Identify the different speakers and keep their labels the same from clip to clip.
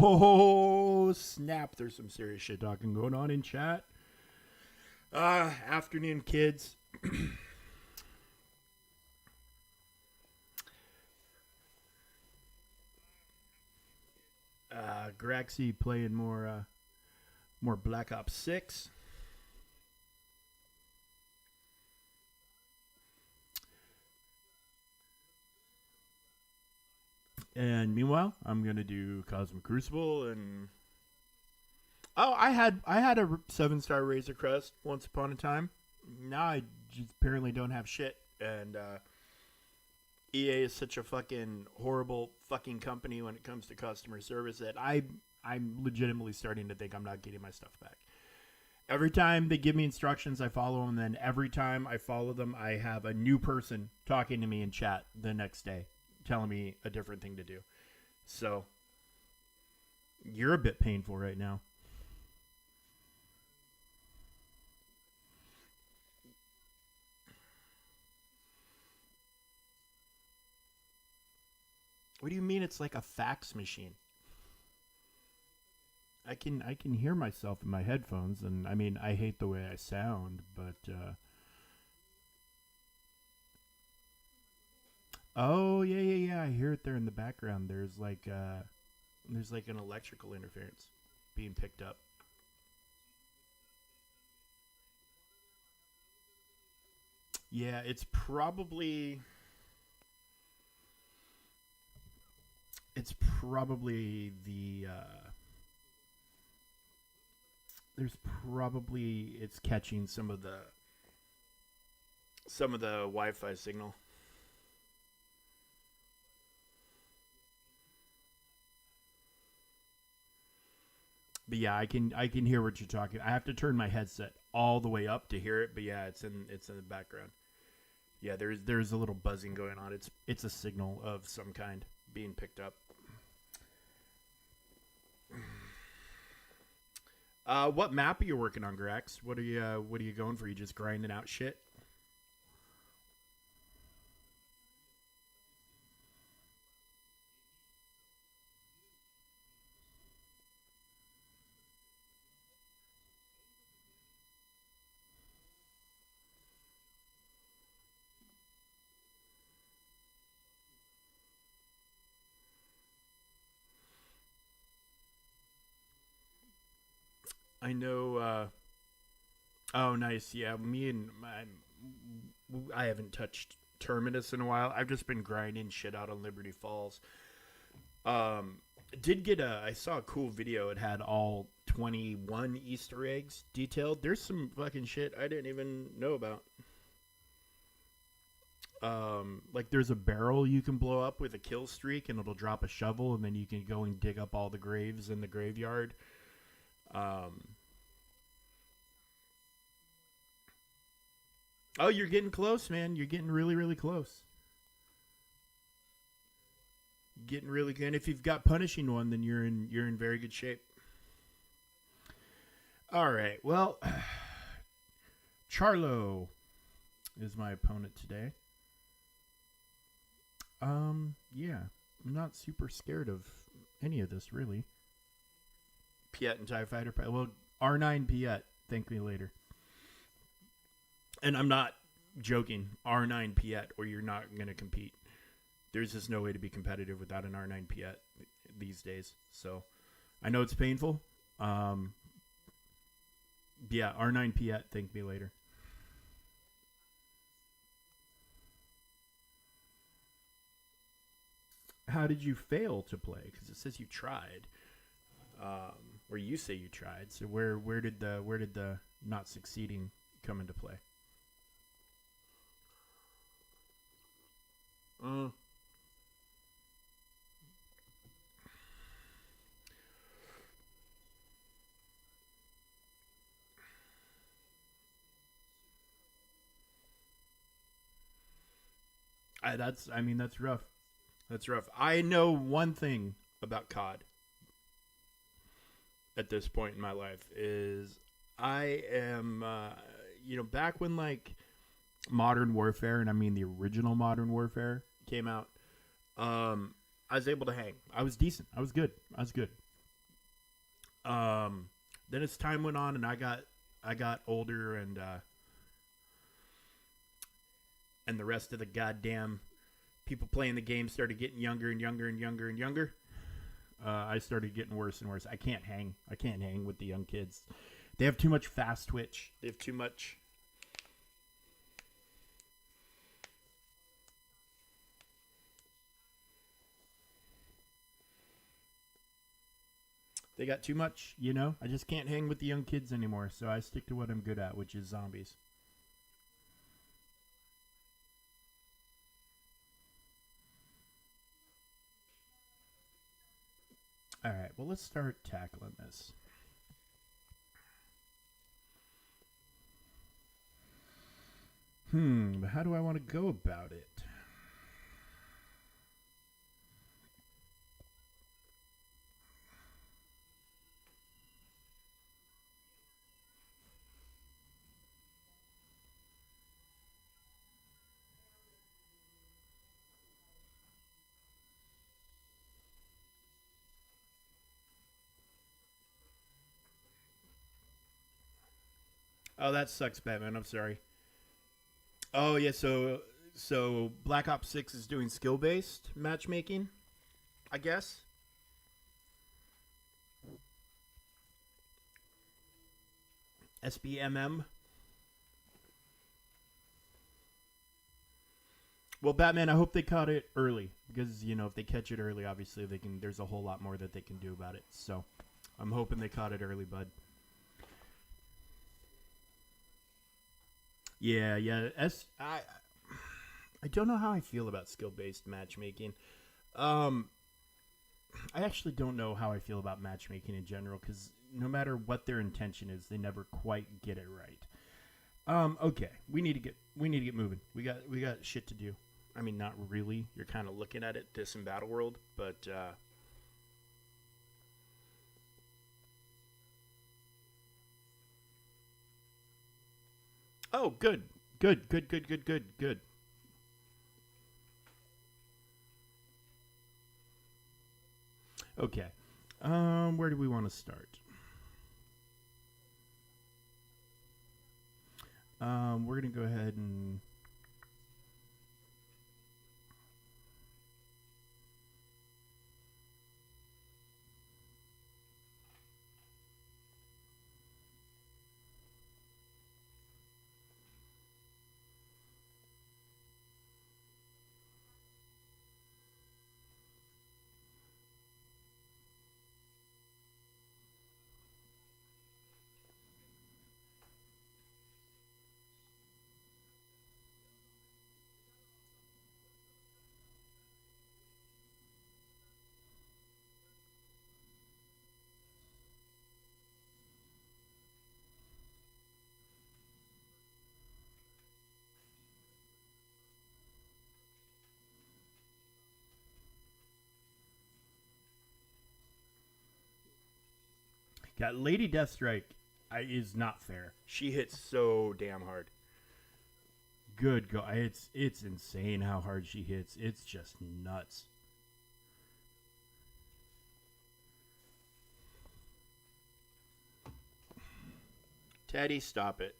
Speaker 1: Oh, snap. There's some serious shit talking going on in chat. Afternoon, kids. Graxy playing more Black Ops 6. And meanwhile, I'm gonna do Cosmic Crucible and I had a 7-star Razor Crest once upon a time. Now I just apparently don't have shit, and EA is such a fucking horrible fucking company when it comes to customer service that I'm legitimately starting to think I'm not getting my stuff back. Every time they give me instructions, I follow them. Then every time I follow them, I have a new person talking to me in chat the next day, telling me a different thing to do. So you're a bit painful right now. What do you mean it's like a fax machine? I can hear myself in my headphones, and I mean I hate the way I sound, but oh yeah, I hear it there in the background. There's like an electrical interference being picked up. Yeah, it's probably the there's probably it's catching some of the Wi-Fi signal. But yeah, I can hear what you're talking. I have to turn my headset all the way up to hear it, but yeah, it's in the background. Yeah, there's a little buzzing going on. It's a signal of some kind being picked up. What map are you working on, Grax? What are you going for? You just grinding out shit? I know. Oh, nice. Yeah, I haven't touched Terminus in a while. I've just been grinding shit out on Liberty Falls. Um, did get I saw a cool video. It had all 21 Easter eggs detailed. There's some fucking shit I didn't even know about. Like there's a barrel you can blow up with a kill streak, and it'll drop a shovel, and then you can go and dig up all the graves in the graveyard. Um, oh, you're getting close, man. You're getting really, really close. Getting really good. And if you've got punishing one, then you're in very good shape. All right. Well, Charlo is my opponent today. Yeah, I'm not super scared of any of this really. Piet and Tie Fighter. Well, R9 Piet. Thank me later. And I'm not joking. R9 Piet, or you're not gonna compete. There's just no way to be competitive without an R9 Piet these days. So I know it's painful. Um, yeah, R9 Piet. Thank me later. How did you fail to play? Because it says you tried, or you say you tried. So where did the not succeeding come into play? Uh, that's rough. That's rough. I know one thing about COD at this point in my life is I am, back when like Modern Warfare, and I mean the original Modern Warfare came out, I was able to hang. I was decent. I was good. Then as time went on, and I got older, and the rest of the goddamn people playing the game started getting younger and younger and younger and younger. I started getting worse and worse. I can't hang with the young kids. They have too much fast twitch. They have too much. They got too much, you know? I just can't hang with the young kids anymore, so I stick to what I'm good at, which is zombies. Alright, well, let's start tackling this. How do I want to go about it? Oh, that sucks, Batman. I'm sorry. Oh yeah, so Black Ops 6 is doing skill based matchmaking, I guess. SBMM. Well, Batman, I hope they caught it early because if they catch it early, obviously they can. There's a whole lot more that they can do about it. So, I'm hoping they caught it early, bud. Yeah, yeah. I don't know how I feel about skill based matchmaking. Um, I actually don't know how I feel about matchmaking in general because no matter what their intention is, they never quite get it right. Okay, we need to get moving. We got shit to do. I mean, not really. You're kind of looking at it this in Battleworld, but oh, good, good, good, good, good, good, good. Okay, where do we want to start? We're gonna go ahead and got Lady Deathstrike. Is not fair. She hits so damn hard. Good God, it's insane how hard she hits. It's just nuts. Teddy, stop it.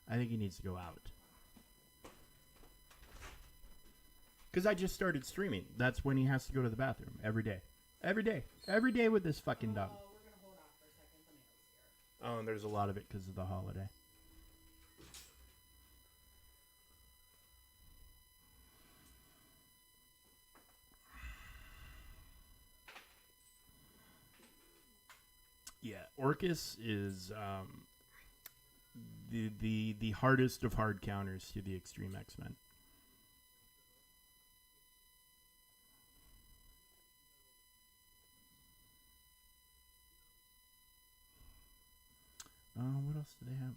Speaker 1: I think he needs to go out. Because I just started streaming. That's when he has to go to the bathroom every day. Every day. Every day with this fucking dog. Oh, and there's a lot of it because of the holiday. Yeah, Orcus is the hardest of hard counters to the Extreme X Men. What else do they have?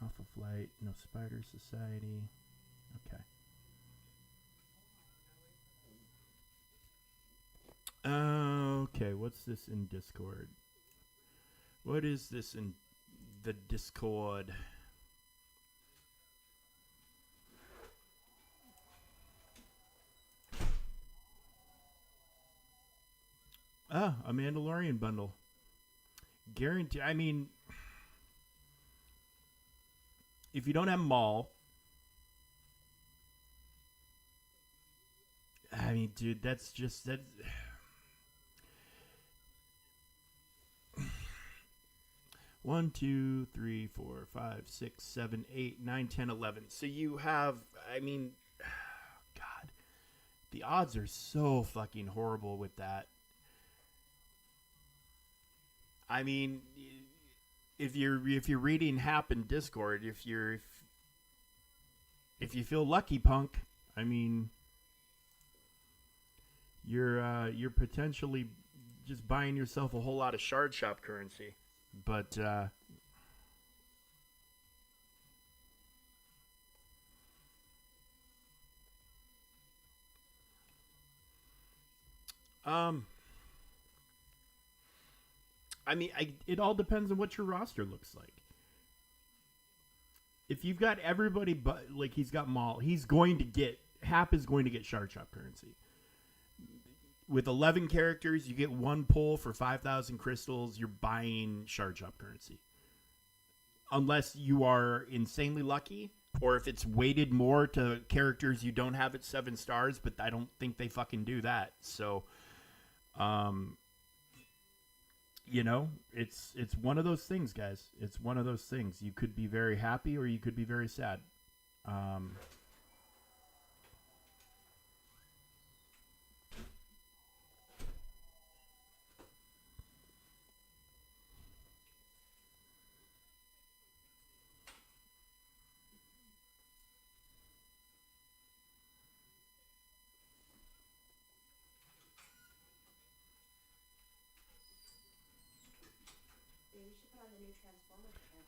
Speaker 1: Alpha Flight, no Spider Society. Okay. Okay, what's this in Discord? What is this in the Discord? Ah, a Mandalorian bundle. Guarantee. I mean, if you don't have Maul, I mean, dude, that's just that. 1, 2, 3, 4, 5, 6, 7, 8, 9, 10, 11. So you have, I mean, God, the odds are so fucking horrible with that. I mean, if you're reading Hap in Discord, if you feel lucky, punk, I mean, you're potentially just buying yourself a whole lot of shard shop currency. But I mean, it all depends on what your roster looks like. If you've got everybody, but like he's got Maul, Hap is going to get shard shop currency. With 11 characters, you get one pull for 5,000 crystals. You're buying shard shop currency. Unless you are insanely lucky, or if it's weighted more to characters you don't have at 7 stars, but I don't think they fucking do that. So, you know, it's one of those things, guys. It's one of those things. You could be very happy or you could be very sad.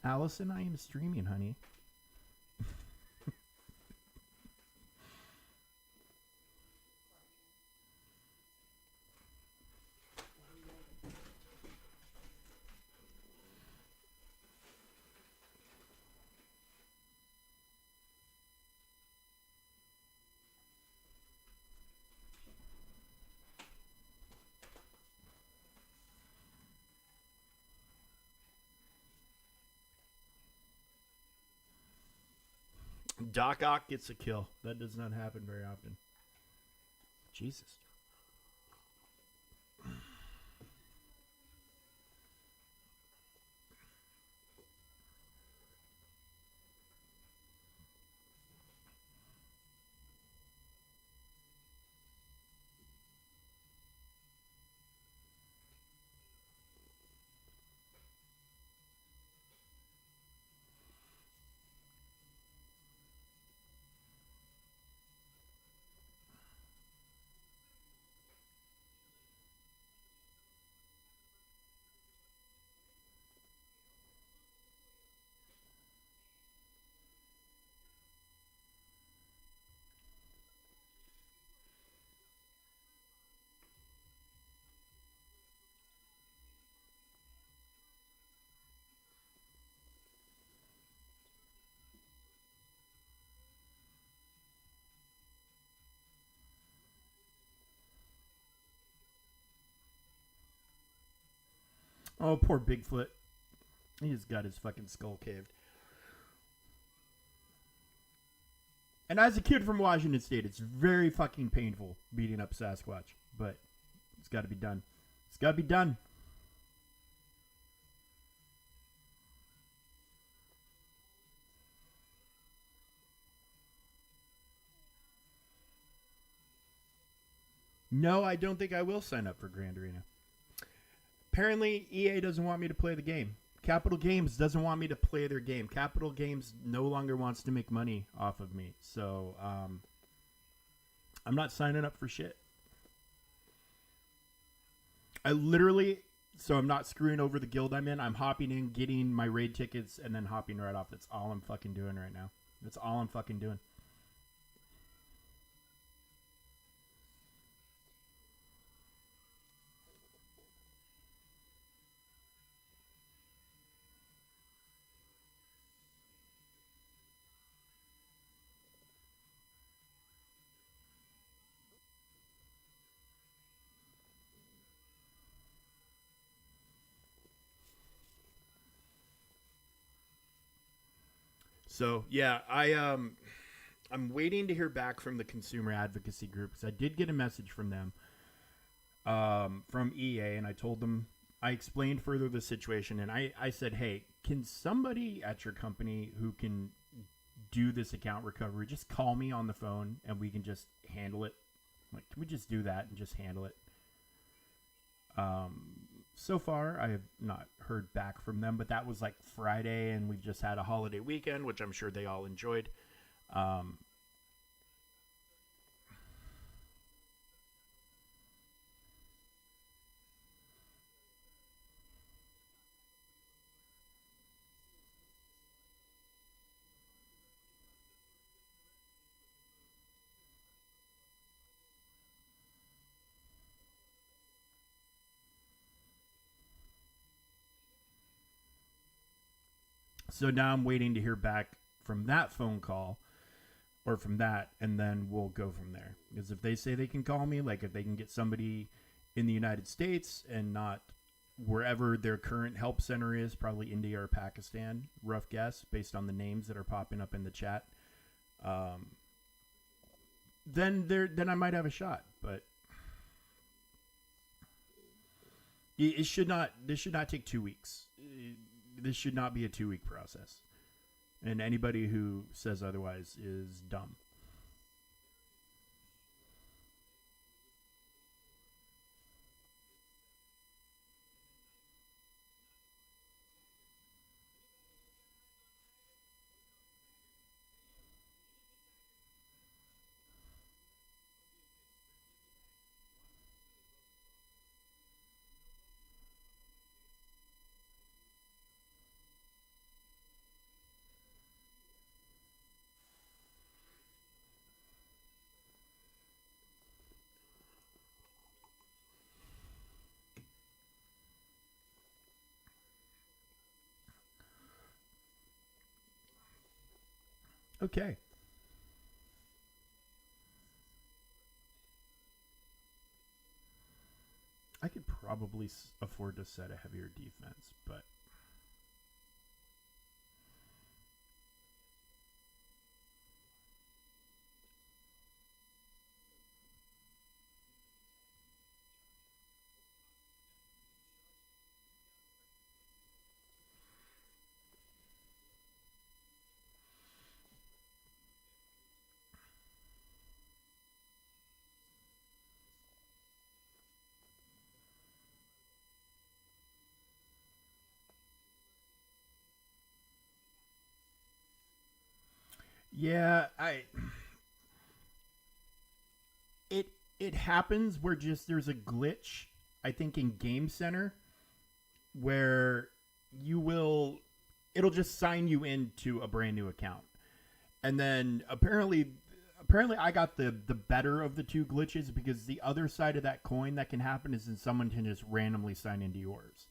Speaker 1: Allison, I am streaming, honey. Doc Ock gets a kill. That does not happen very often. Jesus. Oh, poor Bigfoot. He just got his fucking skull caved. And as a kid from Washington State, it's very fucking painful beating up Sasquatch. But it's got to be done. It's got to be done. No, I don't think I will sign up for Grand Arena. Apparently, EA doesn't want me to play the game. Capital Games doesn't want me to play their game. Capital Games no longer wants to make money off of me. So, I'm not signing up for shit. So I'm not screwing over the guild I'm in. I'm hopping in, getting my raid tickets, and then hopping right off. That's all I'm fucking doing right now. That's all I'm fucking doing. So yeah, I'm waiting to hear back from the consumer advocacy group because I did get a message from them, from EA, and I told them, I explained further the situation, and I said, hey, can somebody at your company who can do this account recovery just call me on the phone and we can just handle it? Like, can we just do that and just handle it? So far, I have not heard back from them, but that was like Friday, and we've just had a holiday weekend, which I'm sure they all enjoyed. Um, so now I'm waiting to hear back from that phone call or from that, and then we'll go from there. Because if they say they can call me, like if they can get somebody in the United States and not wherever their current help center is, probably India or Pakistan, rough guess based on the names that are popping up in the chat, um, then I might have a shot. But it should not. This should not take 2 weeks. This should not be a 2-week process. And anybody who says otherwise is dumb. Okay. I could probably afford to set a heavier defense, but yeah, it it happens where just there's a glitch, I think, in Game Center where you will it'll just sign you into a brand new account. And then apparently I got the better of the two glitches, because the other side of that coin that can happen is that someone can just randomly sign into yours.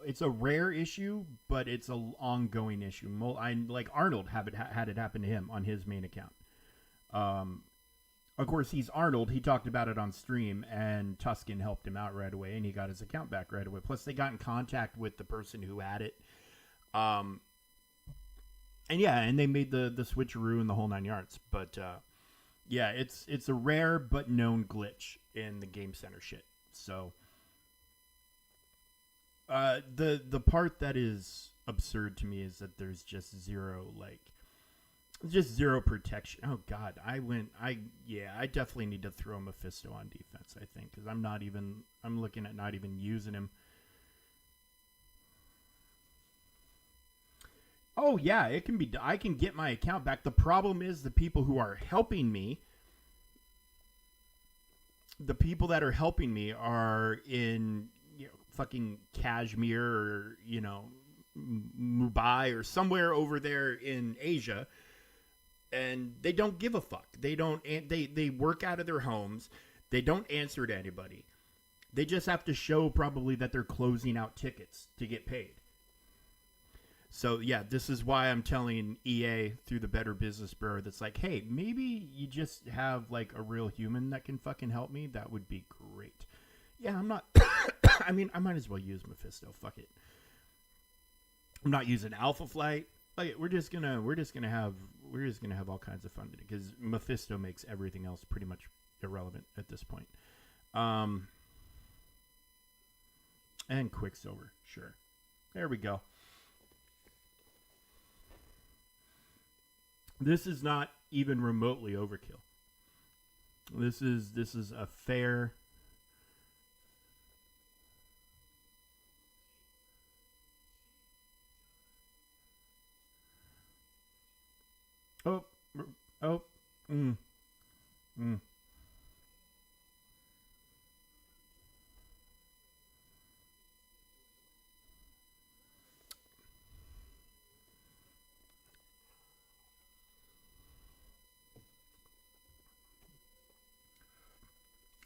Speaker 1: It's a rare issue, but it's an ongoing issue. I like Arnold had it happen to him on his main account. Um, of course, he's Arnold. He talked about it on stream, and Tuscan helped him out right away, and he got his account back right away. Plus, they got in contact with the person who had it. Um, and yeah, and they made the switcheroo and the whole 9 yards. But yeah, it's a rare but known glitch in the Game Center shit. So the part that is absurd to me is that there's just zero protection. Oh God, I definitely need to throw Mephisto on defense, I think, because I'm looking at not even using him. Oh yeah, it can be. I can get my account back. The problem is the people who are helping me. The people that are helping me are in fucking Kashmir, or Mumbai, or somewhere over there in Asia, and they don't give a fuck. They don't. They work out of their homes. They don't answer to anybody. They just have to show probably that they're closing out tickets to get paid. So yeah, this is why I'm telling EA through the Better Business Bureau that's like, hey, maybe you just have like a real human that can fucking help me. That would be great. Yeah, I'm not. I mean, I might as well use Mephisto. Fuck it. I'm not using Alpha Flight. Like we're just gonna have all kinds of fun with it because Mephisto makes everything else pretty much irrelevant at this point. Um, and Quicksilver, sure. There we go. This is not even remotely overkill. This is a fair. Oh, oh, mm, mm.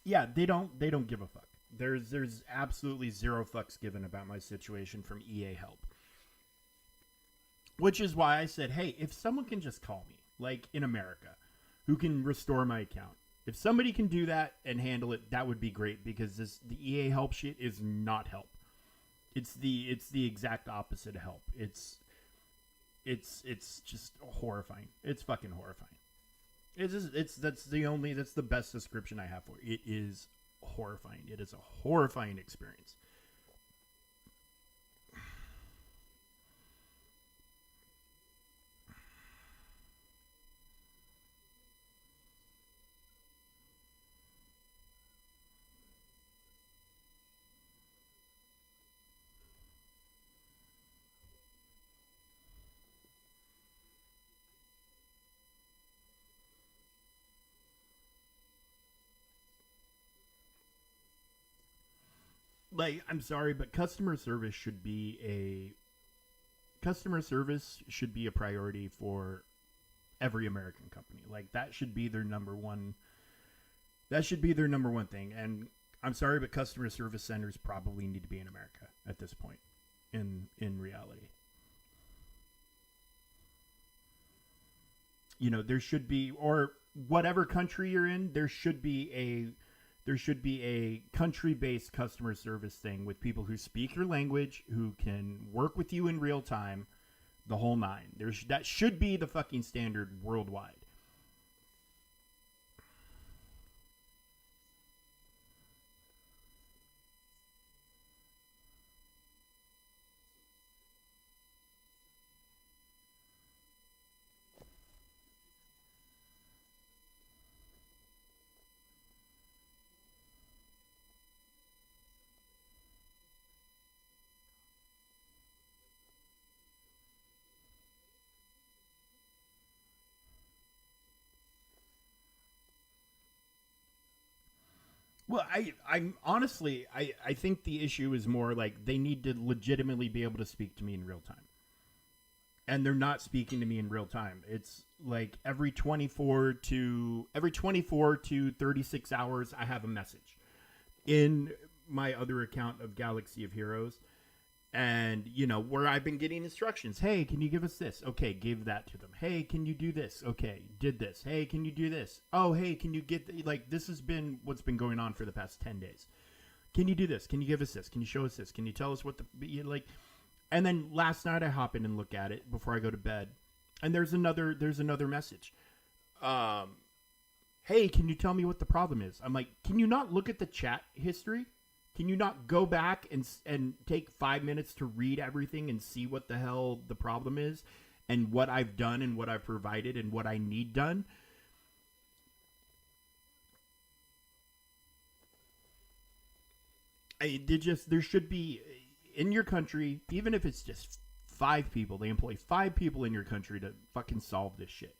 Speaker 1: Yeah, they don't give a fuck. There's absolutely zero fucks given about my situation from EA help. Which is why I said, hey, if someone can just call me, like in America, who can restore my account. If somebody can do that and handle it, that would be great because the EA help shit is not help. It's the exact opposite of help. It's just horrifying. It's fucking horrifying. It's that's the best description I have for it. It is horrifying. It is a horrifying experience. Like, I'm sorry, but customer service should be a priority for every American company. Like that should be their number one. That should be their number one thing. And I'm sorry, but customer service centers probably need to be in America at this point. In reality, there should be, or whatever country you're in, there should be a country-based customer service thing with people who speak your language, who can work with you in real time, the whole nine. That should be the fucking standard worldwide. Well, I'm honestly, I think the issue is more like they need to legitimately be able to speak to me in real time, and they're not speaking to me in real time. It's like every 24 to 36 hours, I have a message in my other account of Galaxy of Heroes, and where I've been getting instructions. Hey, can you give us this? Okay, gave that to them. Hey, can you do this? Okay, did this. Hey, can you do this? Oh, hey, can you like this has been what's been going on for the past 10 days. Can you do this? Can you give us this? Can you show us this? Can you tell us what like? And then last night I hop in and look at it before I go to bed, and there's another message. Um, hey, can you tell me what the problem is? I'm like, can you not look at the chat history? Can you not go back and take 5 minutes to read everything and see what the hell the problem is and what I've done and what I've provided and what I need done? There should be in your country, even if it's just 5 people, they employ 5 people in your country to fucking solve this shit.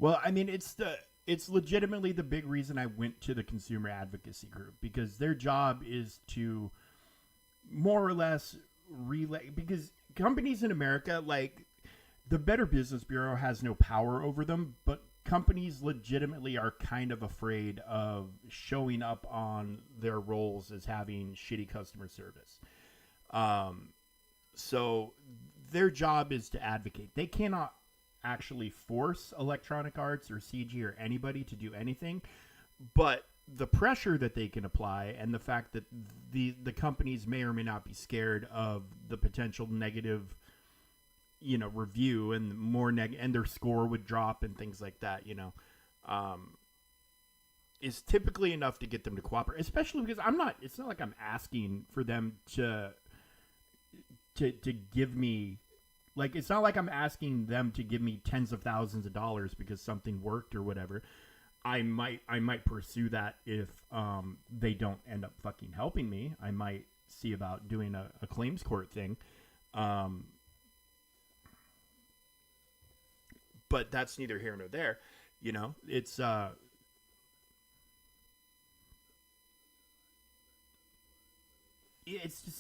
Speaker 1: Well, I mean, it's legitimately the big reason I went to the consumer advocacy group, because their job is to more or less relay, because companies in America, like the Better Business Bureau has no power over them, but companies legitimately are kind of afraid of showing up on their roles as having shitty customer service. Um, so their job is to advocate. They cannot actually force Electronic Arts or CG or anybody to do anything, but the pressure that they can apply, and the fact that the companies may or may not be scared of the potential negative, review, and and their score would drop and things like that, is typically enough to get them to cooperate. Especially because it's not like I'm asking for them to give me, like, it's not like I'm asking them to give me tens of thousands of dollars because something worked or whatever. I might pursue that if they don't end up fucking helping me. I might see about doing a claims court thing. But that's neither here nor there. It's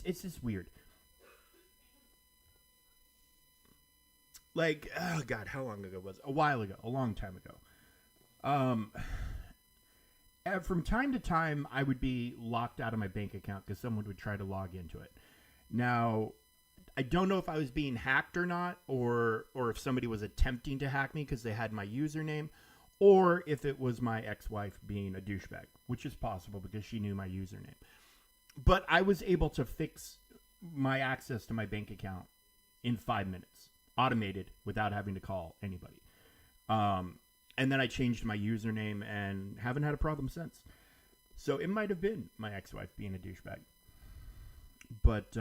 Speaker 1: just weird. Like, oh God, how long ago was it? A while ago, a long time ago. From time to time, I would be locked out of my bank account because someone would try to log into it. Now, I don't know if I was being hacked or not, or if somebody was attempting to hack me because they had my username, or if it was my ex-wife being a douchebag, which is possible because she knew my username. But I was able to fix my access to my bank account in 5 minutes, automated, without having to call anybody. And then I changed my username and haven't had a problem since. So it might have been my ex-wife being a douchebag. But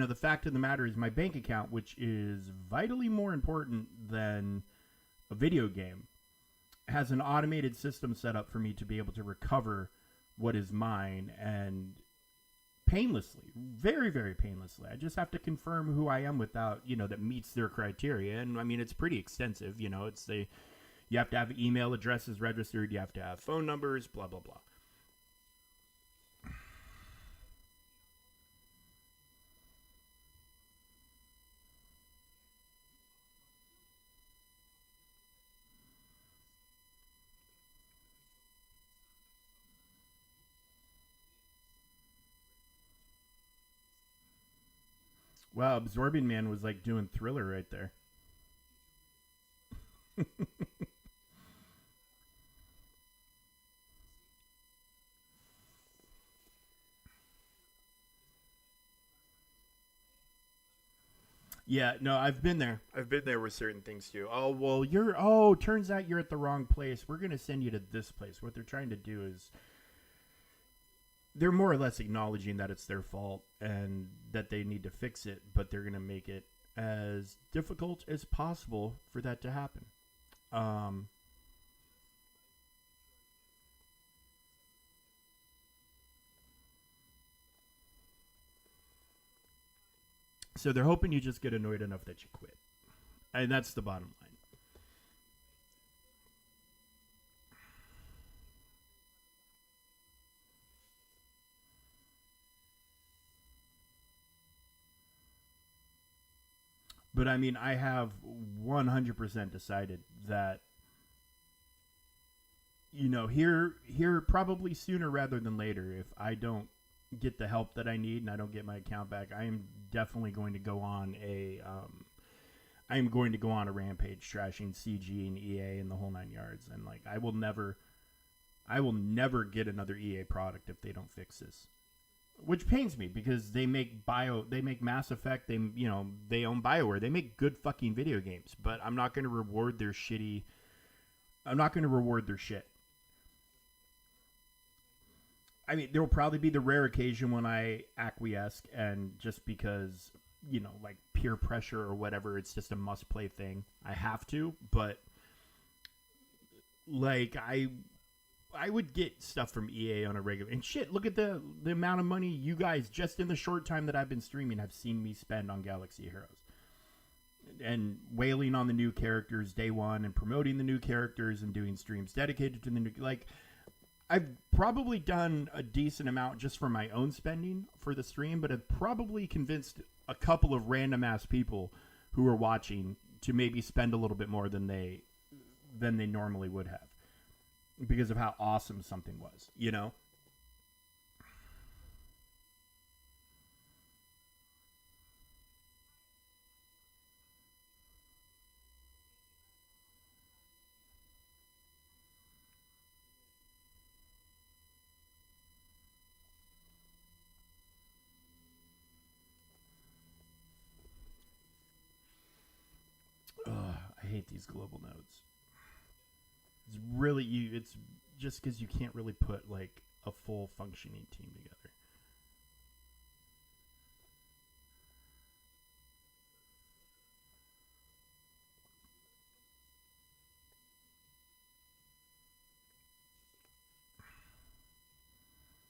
Speaker 1: the fact of the matter is my bank account, which is vitally more important than a video game, has an automated system set up for me to be able to recover what is mine, and painlessly, very, very painlessly. I just have to confirm who I am without, that meets their criteria. And I mean, it's pretty extensive. You have to have email addresses registered. You have to have phone numbers, blah, blah, blah. Wow, Absorbing Man was like doing Thriller right there. Yeah, no, I've been there. I've been there with certain things too. Oh, well, turns out you're at the wrong place. We're going to send you to this place. What they're trying to do is they're more or less acknowledging that it's their fault and that they need to fix it, but they're going to make it as difficult as possible for that to happen. Um, so they're hoping you just get annoyed enough that you quit. And that's the bottom line. But I mean, I have 100% decided that, here probably sooner rather than later, if I don't get the help that I need and I don't get my account back, I am definitely going to go on a rampage trashing CG and EA and the whole 9 yards. And like, I will never get another EA product if they don't fix this. Which pains me because they make Mass Effect, they own BioWare. They make good fucking video games, but I'm not going to reward their shit. I mean, there will probably be the rare occasion when I acquiesce, and just because, like peer pressure or whatever. It's just a must play thing. I have to, but like I would get stuff from EA on a regular, and shit, look at the amount of money you guys just in the short time that I've been streaming have seen me spend on Galaxy Heroes. And wailing on the new characters day one and promoting the new characters and doing streams dedicated to the new, like, I've probably done a decent amount just for my own spending for the stream, but I've probably convinced a couple of random ass people who are watching to maybe spend a little bit more than they normally would have because of how awesome something was, you know? Ugh, I hate these global nodes. It's really you. It's just because you can't really put like a full functioning team together.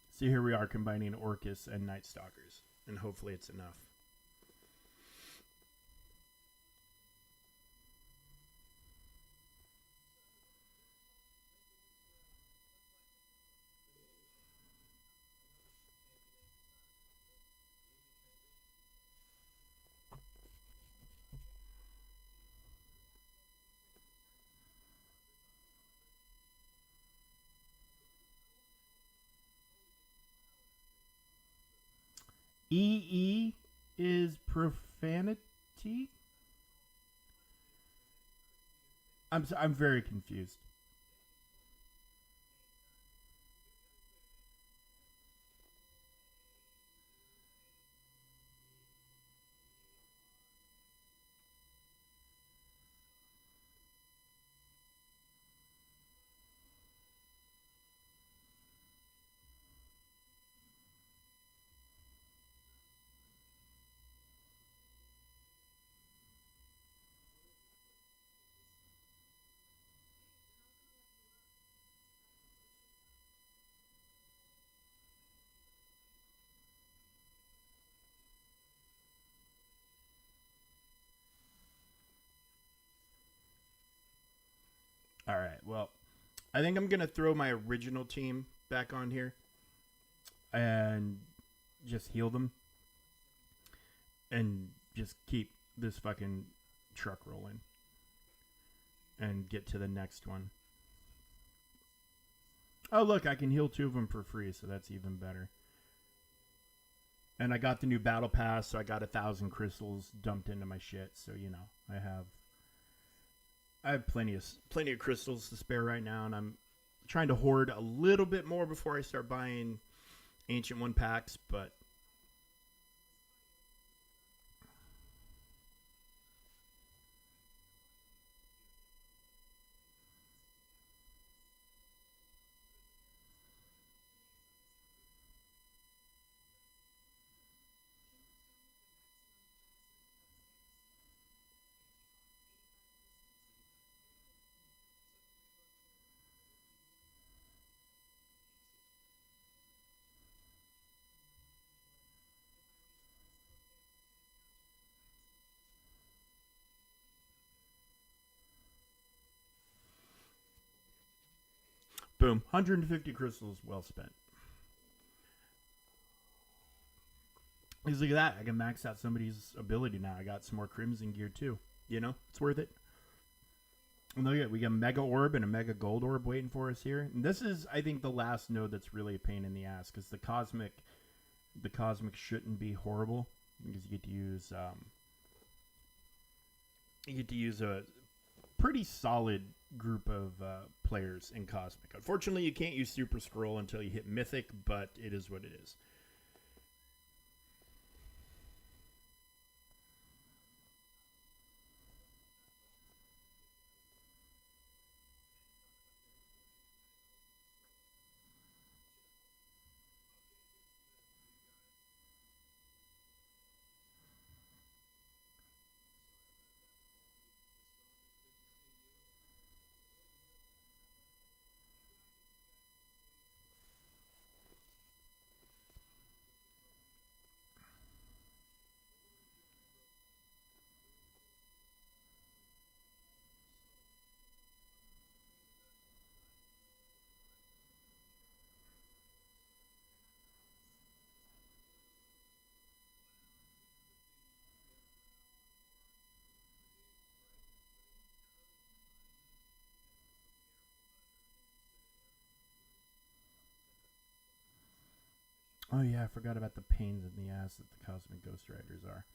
Speaker 1: So here we are combining Orcus and Night Stalkers, and hopefully it's enough. EE is profanity. I'm very confused. All right. Well, I think I'm gonna throw my original team back on here and just heal them and just keep this fucking truck rolling and get to the next one. Oh, look, I can heal two of them for free, so that's even better. And I got the new battle pass, so I got 1,000 crystals dumped into my shit. So I have plenty of crystals to spare right now, and I'm trying to hoard a little bit more before I start buying Ancient One packs. But boom, 150 crystals well spent. Because look at that, I can max out somebody's ability now. I got some more Crimson gear too. It's worth it. And look at, we got a Mega Orb and a Mega Gold Orb waiting for us here. And this is, I think, the last node that's really a pain in the ass because the Cosmic shouldn't be horrible because you get to use a pretty solid group of players in Cosmic. Unfortunately, you can't use Super Scroll until you hit Mythic, but it is what it is. Oh yeah, I forgot about the pains in the ass that the Cosmic Ghost Riders are.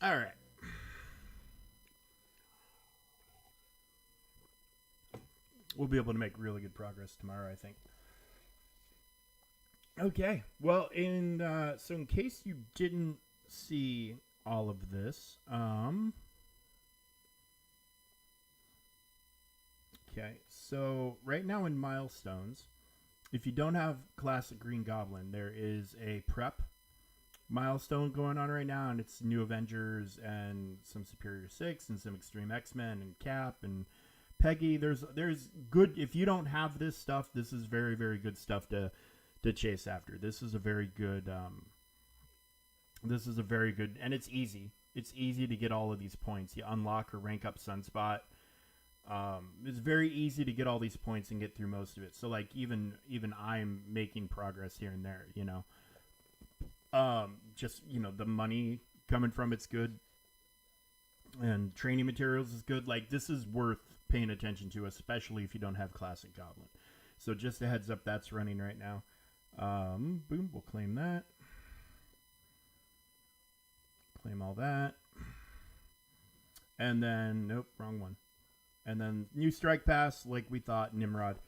Speaker 1: All right. We'll be able to make really good progress tomorrow, I think. Okay. Well, in case you didn't see all of this, okay. So right now in milestones, if you don't have classic Green Goblin, there is a prep milestone going on right now, and it's New Avengers and some Superior Six and some Extreme X-Men and Cap and Peggy. There's good. If you don't have this stuff, this is very very good stuff to chase after. This is a very good. This is a very good, and it's easy. It's easy to get all of these points. You unlock or rank up Sunspot. It's very easy to get all these points and get through most of it. So like even I'm making progress here and there. Just the money coming from it's good, and training materials is good. Like this is worth paying attention to, especially if you don't have Classic Goblin. So just a heads up, that's running right now. Boom, we'll claim that. Claim all that. And then, nope, wrong one. And then new Strike Pass, like we thought, Nimrod.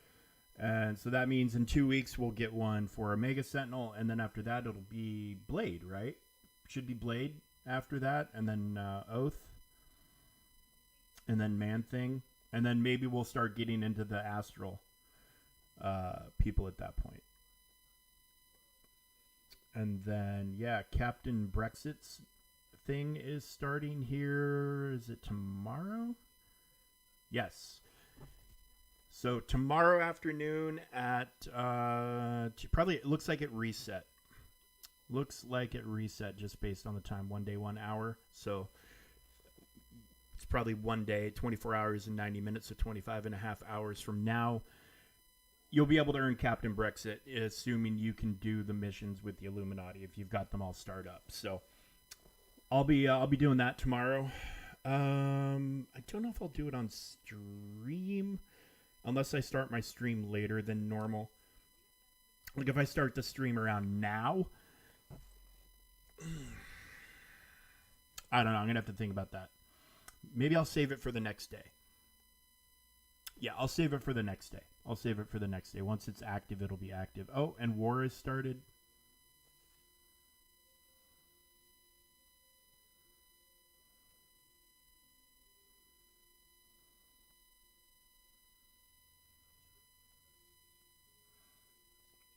Speaker 1: And so that means in 2 weeks we'll get one for Omega Sentinel, and then after that it'll be Blade, right? Should be Blade after that, and then Oath, and then Man Thing, and then maybe we'll start getting into the Astral people at that point. And then, yeah, Captain Brexit's thing is starting here. Is it tomorrow? Yes. So tomorrow afternoon at probably it looks like it reset. Looks like it reset just based on the time. 1 day, 1 hour. So it's probably 1 day, 24 hours and 90 minutes, so 25 and a half hours from now. You'll be able to earn Captain Brexit, assuming you can do the missions with the Illuminati if you've got them all started up. So I'll be doing that tomorrow. I don't know if I'll do it on stream, unless I start my stream later than normal. Like if I start the stream around now, I don't know. I'm gonna have to think about that. Maybe I'll save it for the next day. Yeah, I'll save it for the next day. Once it's active, it'll be active. Oh, and war has started.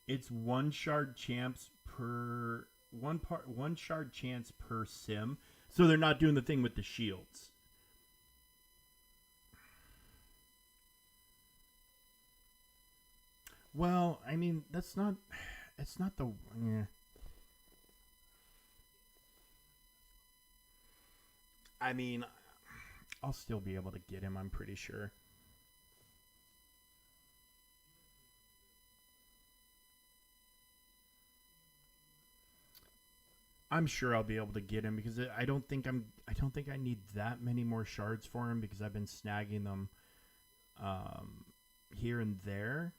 Speaker 1: It's one shard chance per one shard chance per sim. So they're not doing the thing with the shields. Well, I mean, that's not. It's not the. Yeah. I mean, I'll still be able to get him. I'm pretty sure. I'm sure I'll be able to get him because I don't think I don't think I need that many more shards for him because I've been snagging them here and there.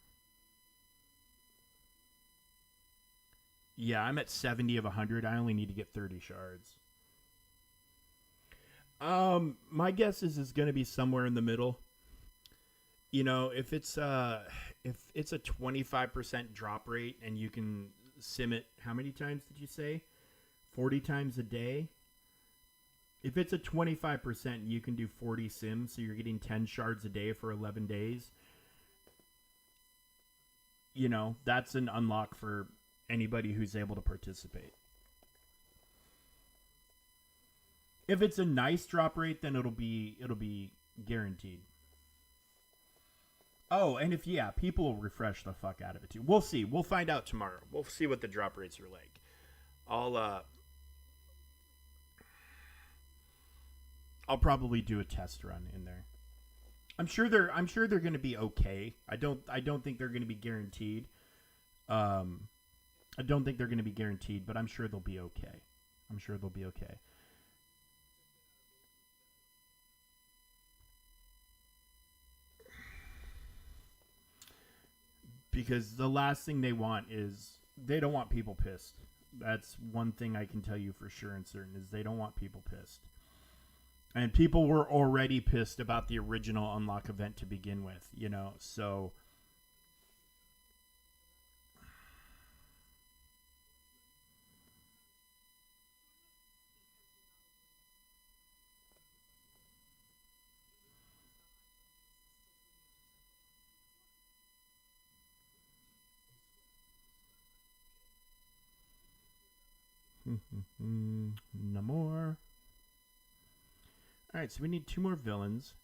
Speaker 1: Yeah, I'm at 70 of 100. I only need to get 30 shards. My guess is it's going to be somewhere in the middle. If it's a 25% drop rate and you can sim it, how many times did you say? 40 times a day. If it's a 25%, you can do 40 sims, so you're getting 10 shards a day for 11 days. you know, that's an unlock for anybody who's able to participate. If it's a nice drop rate, then it'll be guaranteed. Oh, and if people will refresh the fuck out of it too. We'll see. We'll find out tomorrow. We'll see what the drop rates are like. I'll probably do a test run in there. I'm sure they're going to be okay. I don't think they're going to be guaranteed. I don't think they're going to be guaranteed, but I'm sure they'll be okay. I'm sure they'll be okay. Because the last thing they want is they don't want people pissed. That's one thing I can tell you for sure and certain is they don't want people pissed. And people were already pissed about the original unlock event to begin with, you know, so no more. All right, so we need 2 more villains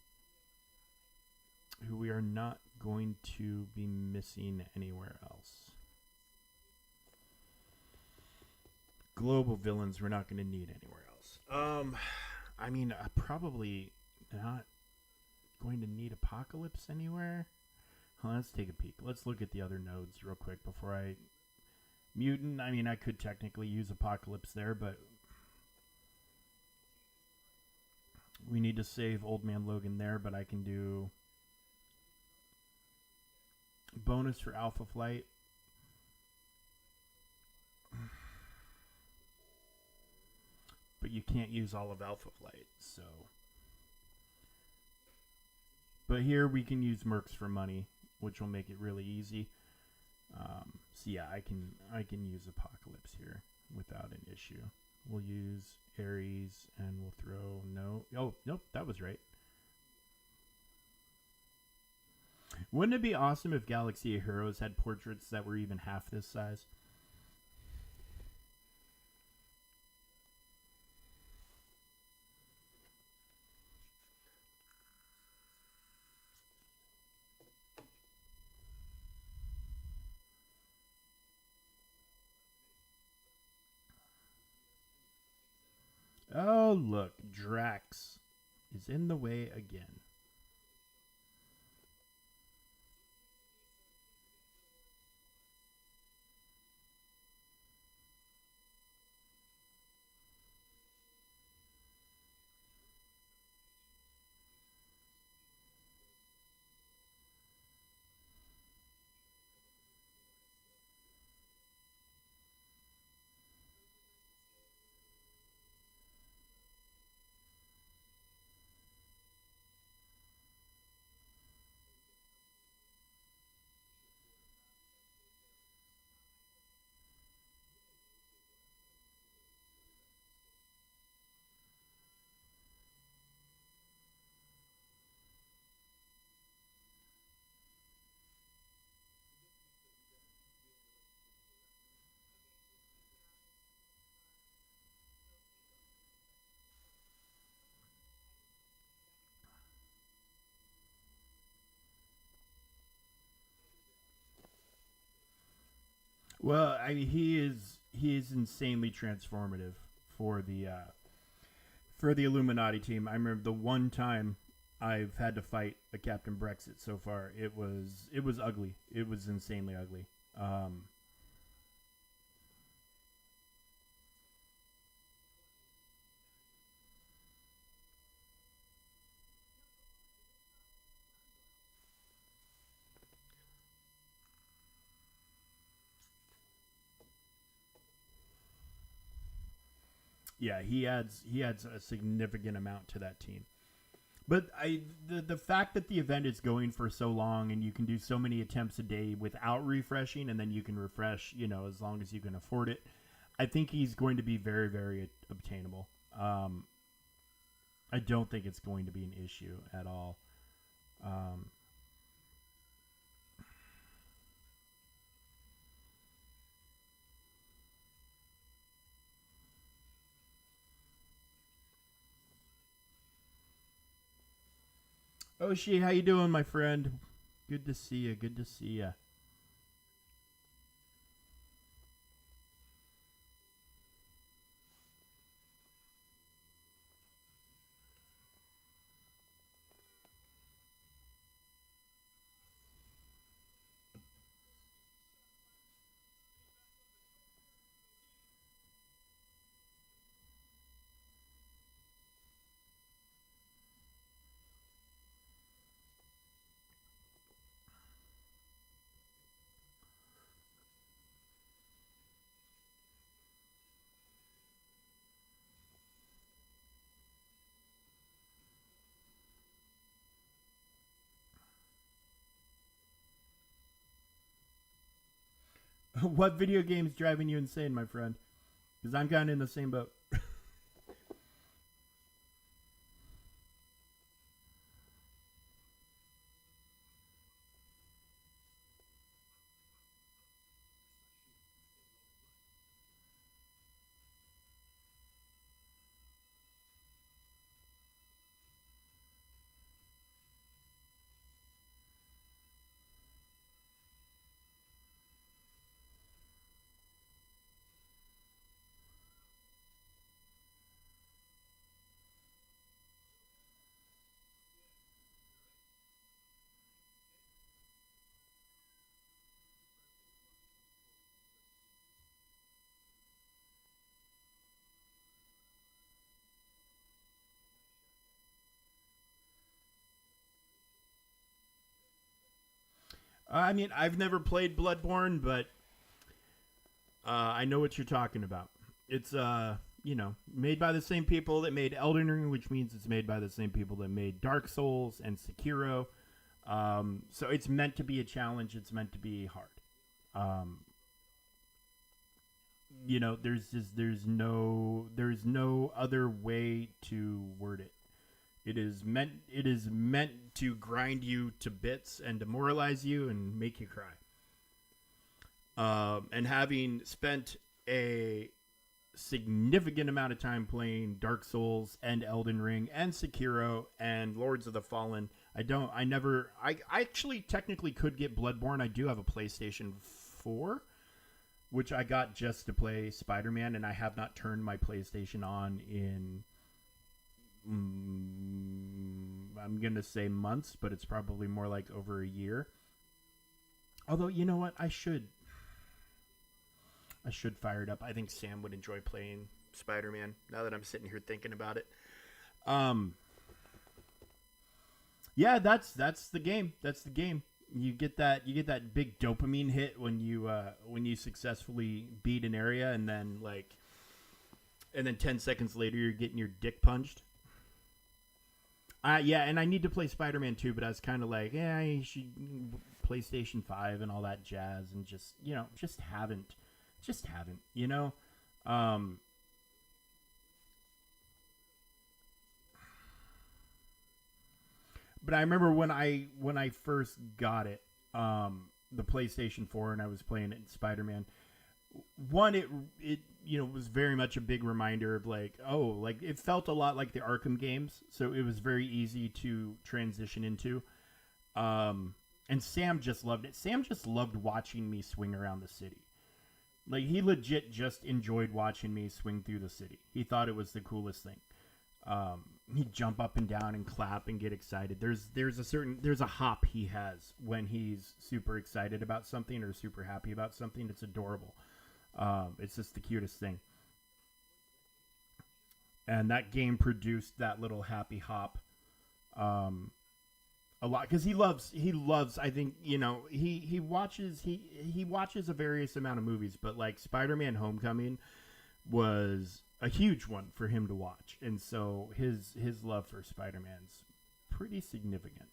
Speaker 1: who we are not going to be missing anywhere else. Global villains we're not going to need anywhere else. I mean, probably not going to need Apocalypse anywhere. Let's take a peek. Let's look at the other nodes real quick before I... Mutant, I mean, I could technically use Apocalypse there, but we need to save Old Man Logan there, but I can do bonus for Alpha Flight. But you can't use all of Alpha Flight, so... But here we can use Mercs for money, which will make it really easy. So yeah, I can use Apocalypse here without an issue. We'll use Ares and we'll throw nope, that was right. Wouldn't it be awesome if Galaxy of Heroes had portraits that were even half this size? Oh, look, Drax is in the way again. Well, he is insanely transformative for the Illuminati team. I remember the one time I've had to fight a Captain Brexit so far. It was ugly. It was insanely ugly. Yeah, he adds a significant amount to that team. But the fact that the event is going for so long and you can do so many attempts a day without refreshing, and then you can refresh, you know, as long as you can afford it, I think he's going to be very, very obtainable. I don't think it's going to be an issue at all. Um, Oshi, how you doing, my friend? Good to see you. Good to see you. What video game's driving you insane, my friend? Because I'm kind of in the same boat. I mean, I've never played Bloodborne, but I know what you're talking about. It's made by the same people that made Elden Ring, which means it's made by the same people that made Dark Souls and Sekiro. So it's meant to be a challenge. It's meant to be hard. Um, there's no other way to word it. It is meant to grind you to bits and demoralize you and make you cry. And having spent a significant amount of time playing Dark Souls and Elden Ring and Sekiro and Lords of the Fallen, I actually technically could get Bloodborne. I do have a PlayStation 4, which I got just to play Spider-Man, and I have not turned my PlayStation on in I'm gonna say months, but it's probably more like over a year. Although, you know what, I should fire it up. I think Sam would enjoy playing Spider-Man. Now that I'm sitting here thinking about it, um, yeah, that's the game. That's the game. You get that big dopamine hit when you successfully beat an area, and then 10 seconds later you're getting your dick punched. Yeah, and I need to play Spider-Man 2, but I was kind of like, yeah, you should PlayStation 5 and all that jazz, and just haven't. Um, but I remember when I first got it, the PlayStation 4, and I was playing it in Spider-Man. One, it was very much a big reminder of like, oh, like it felt a lot like the Arkham games, so it was very easy to transition into. And Sam just loved it. Sam just loved watching me swing around the city. Like he legit just enjoyed watching me swing through the city. He thought it was the coolest thing. He'd jump up and down and clap and get excited. There's a hop he has when he's super excited about something or super happy about something. It's adorable. It's just the cutest thing. And that game produced that little happy hop um, a lot because he loves. I think he watches a various amount of movies, but like Spider-Man: Homecoming was a huge one for him to watch, and so his love for Spider-Man's pretty significant.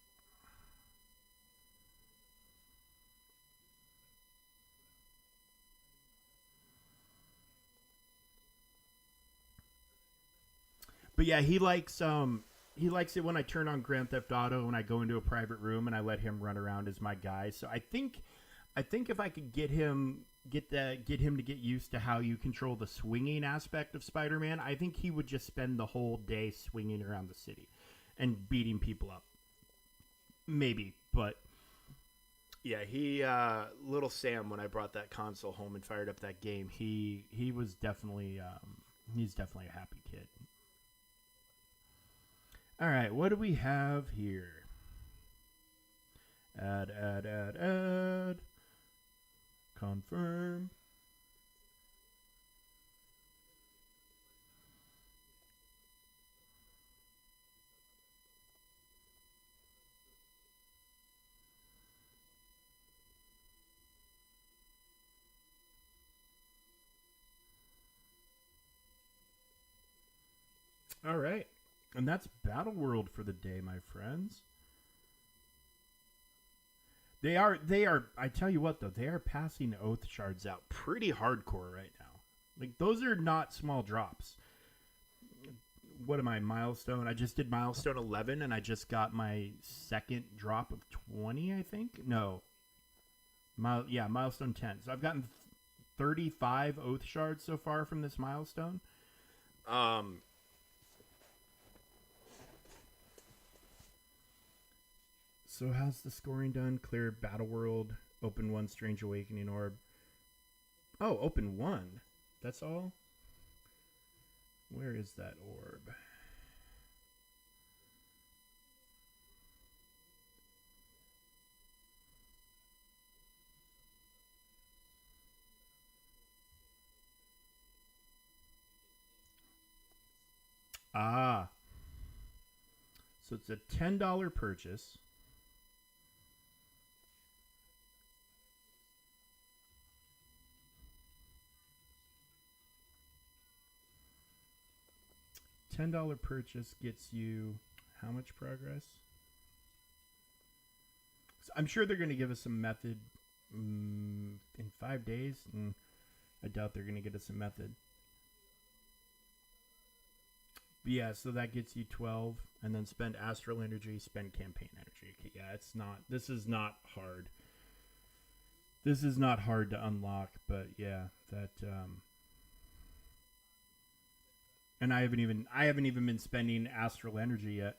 Speaker 1: But yeah, he likes it when I turn on Grand Theft Auto and I go into a private room and I let him run around as my guy. So I think if I could get him to get used to how you control the swinging aspect of Spider-Man, I think he would just spend the whole day swinging around the city and beating people up. maybe, but yeah, he little Sam, when I brought that console home and fired up that game, he was definitely he's definitely a happy kid. All right, what do we have here? Add. Confirm. All right. And that's Battleworld for the day, my friends. They are I tell you what though, they are passing oath shards out pretty hardcore right now. Like those are not small drops. What am I, milestone? I just did milestone 11 and I just got my second drop of 20, I think. No. Milestone 10. So I've gotten 35 oath shards so far from this milestone. So how's the scoring done? Clear Battleworld, open 1 Strange Awakening Orb. Oh, open 1. That's all? Where is that orb? Ah. So it's a $10 purchase. $10 purchase gets you how much progress? So I'm sure they're going to give us a method in 5 days. I doubt they're going to get us a method. But yeah, so that gets you 12, and then spend astral energy, spend campaign energy. Okay, yeah, it's not. This is not hard. This is not hard to unlock, but yeah, that. And I haven't even been spending astral energy yet.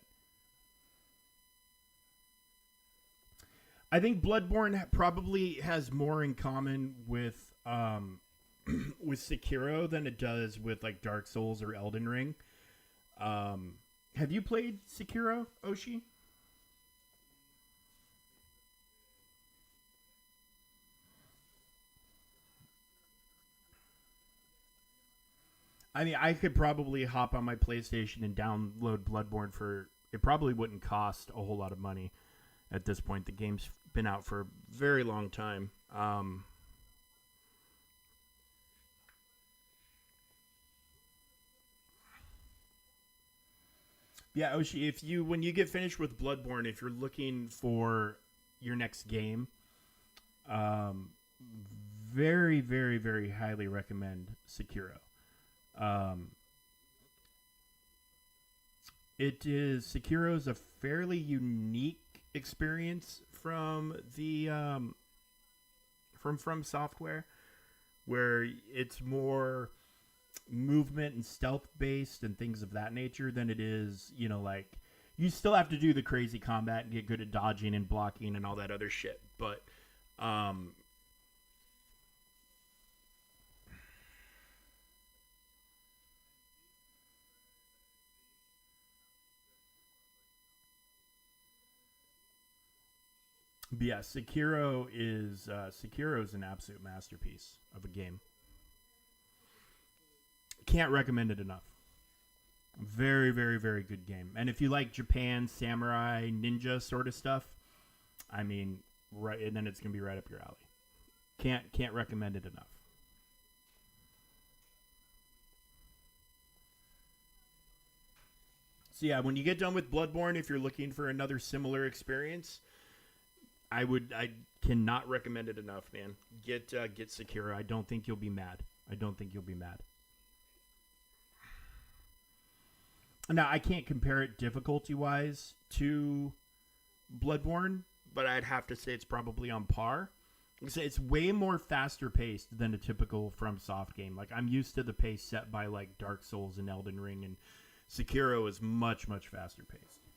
Speaker 1: I think Bloodborne probably has more in common with with Sekiro than it does with like Dark Souls or Elden Ring. Have you played Sekiro, Oshi? I mean, I could probably hop on my PlayStation and download Bloodborne for. It probably wouldn't cost a whole lot of money at this point. The game's been out for a very long time. Yeah, Oshi, if you when you get finished with Bloodborne, if you're looking for your next game, um, very, very, very highly recommend Sekiro. Um, Sekiro's a fairly unique experience from the from Software, where it's more movement and stealth based and things of that nature than it is, like you still have to do the crazy combat and get good at dodging and blocking and all that other shit. But yeah, Sekiro is an absolute masterpiece of a game. Can't recommend it enough. Very, very, very good game. And if you like Japan samurai ninja sort of stuff, I mean, right, and then it's gonna be right up your alley. Can't recommend it enough. So yeah, when you get done with Bloodborne, if you're looking for another similar experience, I cannot recommend it enough, man. Get Sekiro. I don't think you'll be mad. I don't think you'll be mad. Now I can't compare it difficulty wise to Bloodborne, but I'd have to say it's probably on par. It's way more faster paced than a typical FromSoft game. Like I'm used to the pace set by like Dark Souls and Elden Ring, and Sekiro is much, much faster paced.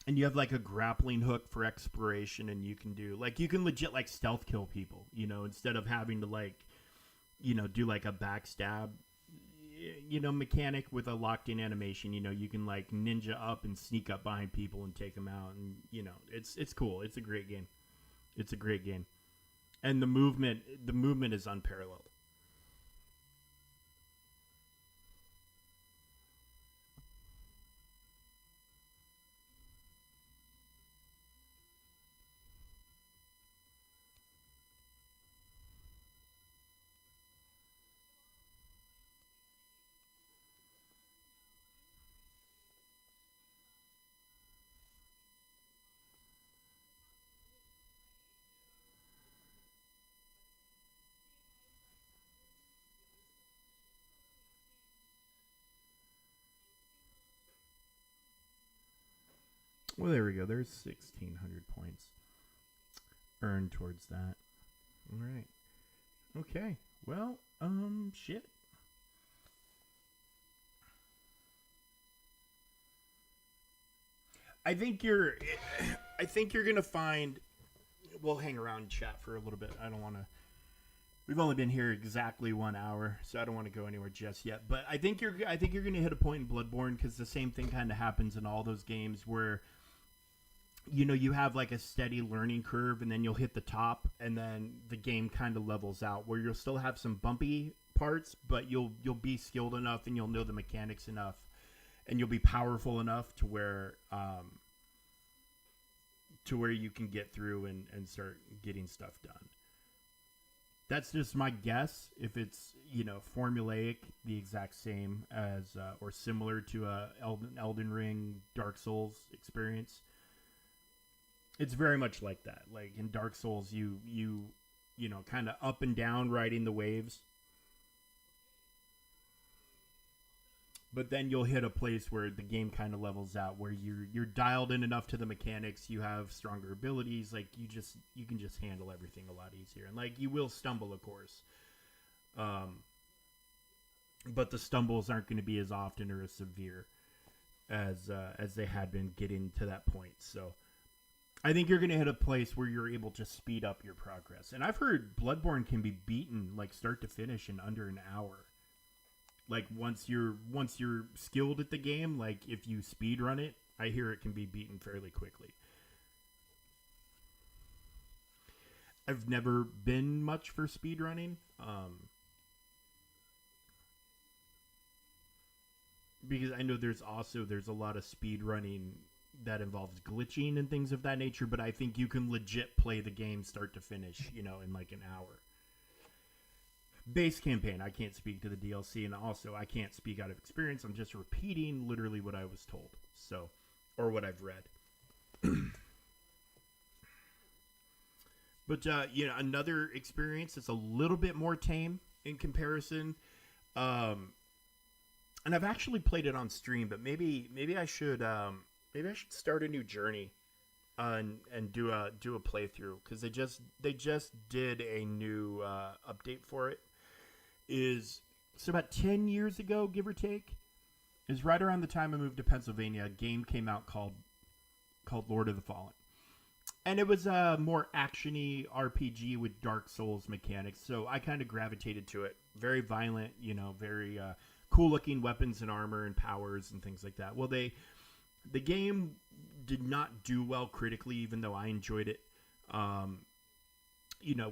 Speaker 1: and you have like a grappling hook for exploration, and you can do like you can legit like stealth kill people, instead of having to like do like a backstab mechanic with a locked in animation. You can like ninja up and sneak up behind people and take them out, and it's cool. It's a great game. It's a great game. And the movement is unparalleled. Well, there we go. There's 1,600 points earned towards that. All right. Okay. Well, shit. I think you're. I think you're gonna find. We'll hang around and chat for a little bit. I don't want to. We've only been here exactly 1 hour, so I don't want to go anywhere just yet. But I think you're. I think you're gonna hit a point in Bloodborne because the same thing kind of happens in all those games where. You have like a steady learning curve, and then you'll hit the top, and then the game kind of levels out where you'll still have some bumpy parts, but you'll be skilled enough, and you'll know the mechanics enough, and you'll be powerful enough to where you can get through and start getting stuff done. That's just my guess. If it's formulaic, the exact same as or similar to a Elden Ring, Dark Souls experience. It's very much like that. Like in Dark Souls, you kind of up and down riding the waves. But then you'll hit a place where the game kind of levels out, where you're dialed in enough to the mechanics, you have stronger abilities, like you can just handle everything a lot easier. And like you will stumble, of course. But the stumbles aren't going to be as often or as severe as they had been getting to that point. So I think you're going to hit a place where you're able to speed up your progress. And I've heard Bloodborne can be beaten like start to finish in under an hour. Like once you're skilled at the game, like if you speed run it, I hear it can be beaten fairly quickly. I've never been much for speed running. Because I know there's a lot of speed running that involves glitching and things of that nature, but I think you can legit play the game start to finish, in like an hour. Base campaign, I can't speak to the DLC, and also I can't speak out of experience. I'm just repeating literally what I was told, or what I've read. But another experience that's a little bit more tame in comparison. And I've actually played it on stream, but maybe I should start a new journey, and do a playthrough, because they just did a new update for it. So about 10 years ago, give or take, is right around the time I moved to Pennsylvania. A game came out called Lord of the Fallen, and it was a more actiony RPG with Dark Souls mechanics. So I kind of gravitated to it. Very violent, very cool looking weapons and armor and powers and things like that. Well, the game did not do well critically, even though I enjoyed it.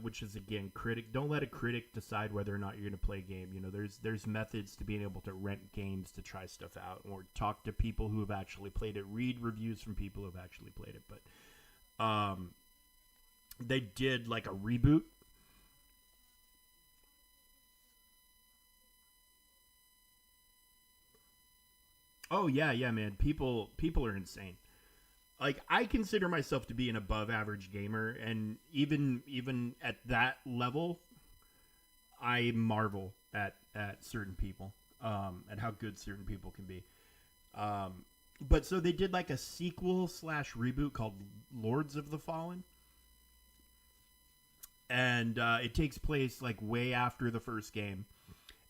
Speaker 1: Which is, again, don't let a critic decide whether or not you're going to play a game. There's methods to being able to rent games to try stuff out, or talk to people who have actually played it, read reviews from people who have actually played it. But they did like a reboot. Oh yeah, man. People are insane. Like, I consider myself to be an above average gamer, and even at that level, I marvel at certain people, at how good certain people can be. But so they did like a sequel / reboot called Lords of the Fallen, and it takes place like way after the first game,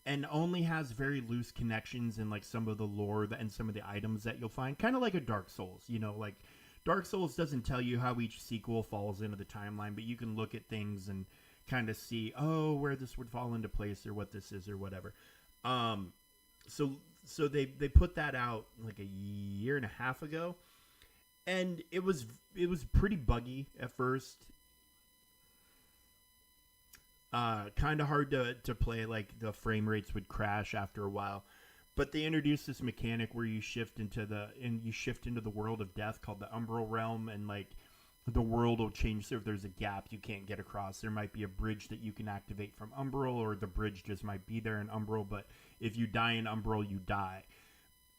Speaker 1: and only has very loose connections in like some of the lore and some of the items that you'll find, kind of like a Dark Souls, like Dark Souls doesn't tell you how each sequel falls into the timeline, but you can look at things and kind of see, oh, where this would fall into place or what this is or whatever. So they put that out like a year and a half ago, and it was pretty buggy at first. Kind of hard to play. Like the frame rates would crash after a while. But they introduced this mechanic where you shift into the world of death called the Umbral Realm, and like the world will change. So if there's a gap you can't get across, there might be a bridge that you can activate from Umbral, or the bridge just might be there in Umbral. But if you die in Umbral, you die.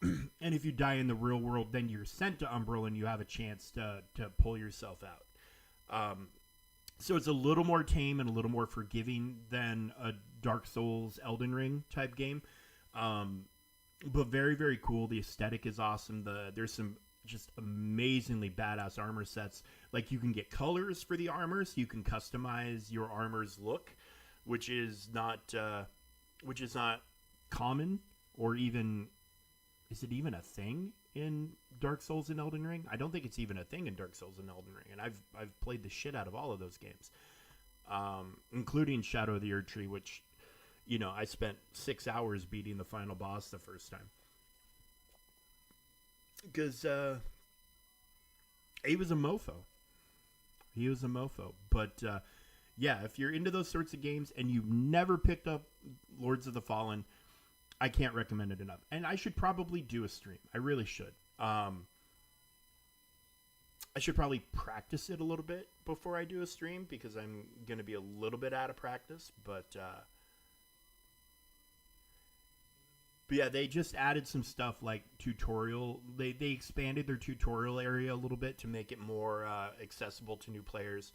Speaker 1: And if you die in the real world, then you're sent to Umbral, and you have a chance to pull yourself out. So it's a little more tame and a little more forgiving than a Dark Souls Elden Ring type game. But very, very cool. The aesthetic is awesome. There's some just amazingly badass armor sets. Like you can get colors for the armor, so you can customize your armor's look, which is not common, or even, is it even a thing in Dark Souls and Elden Ring? I don't think it's even a thing in Dark Souls and Elden Ring, and I've played the shit out of all of those games, including Shadow of the Erdtree, which, you know, I spent 6 hours beating the final boss the first time. Because he was a mofo. But, yeah, if you're into those sorts of games and you've never picked up Lords of the Fallen, I can't recommend it enough. And I should probably do a stream. I really should. I should probably practice it a little bit before I do a stream, because I'm going to be a little bit out of practice. But yeah, they just added some stuff like tutorial. They expanded their tutorial area a little bit to make it more accessible to new players.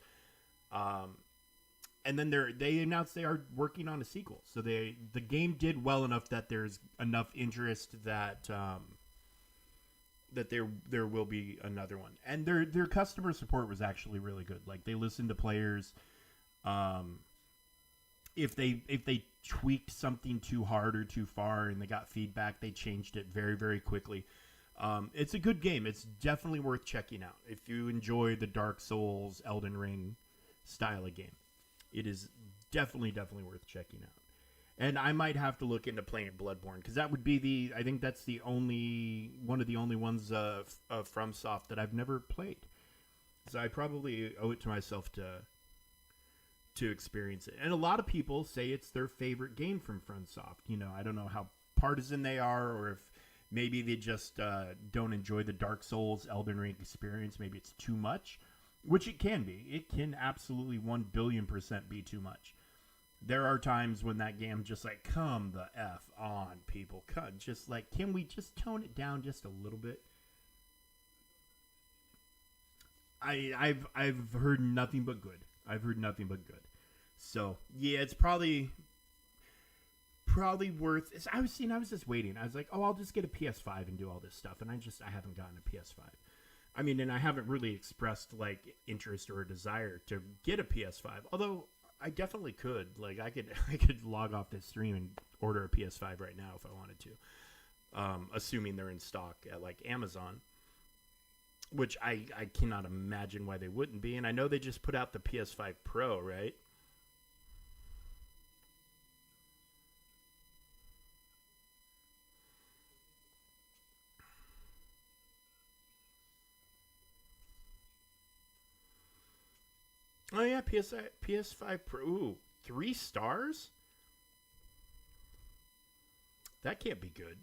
Speaker 1: And then they announced they are working on a sequel. So the game did well enough that there's enough interest that that there will be another one. And their customer support was actually really good. Like they listened to players. If they tweaked something too hard or too far and they got feedback, they changed it very, very quickly. It's a good game. It's definitely worth checking out if you enjoy the Dark Souls, Elden Ring style of game. It is definitely worth checking out. And I might have to look into playing Bloodborne, because that would be I think that's one of the only ones of FromSoft that I've never played. So I probably owe it to myself to experience it. And a lot of people say it's their favorite game from FromSoft. You know, I don't know how partisan they are, or if maybe they just don't enjoy the Dark Souls, Elden Ring experience. Maybe it's too much, which it can be. It can absolutely 1,000,000,000% be too much. There are times when that game just like, come the F on, people. Just like, can we just tone it down just a little bit? I've heard nothing but good. So yeah, it's probably worth. I was just waiting. I was like, oh, I'll just get a PS5 and do all this stuff, and I haven't gotten a PS5. I mean, and I haven't really expressed like interest or a desire to get a PS5. Although I definitely could. Like I could log off this stream and order a PS5 right now if I wanted to, assuming they're in stock at like Amazon. Which I cannot imagine why they wouldn't be. And I know they just put out the PS5 Pro, right? Oh, yeah, PS5 Pro. Ooh, 3 stars? That can't be good.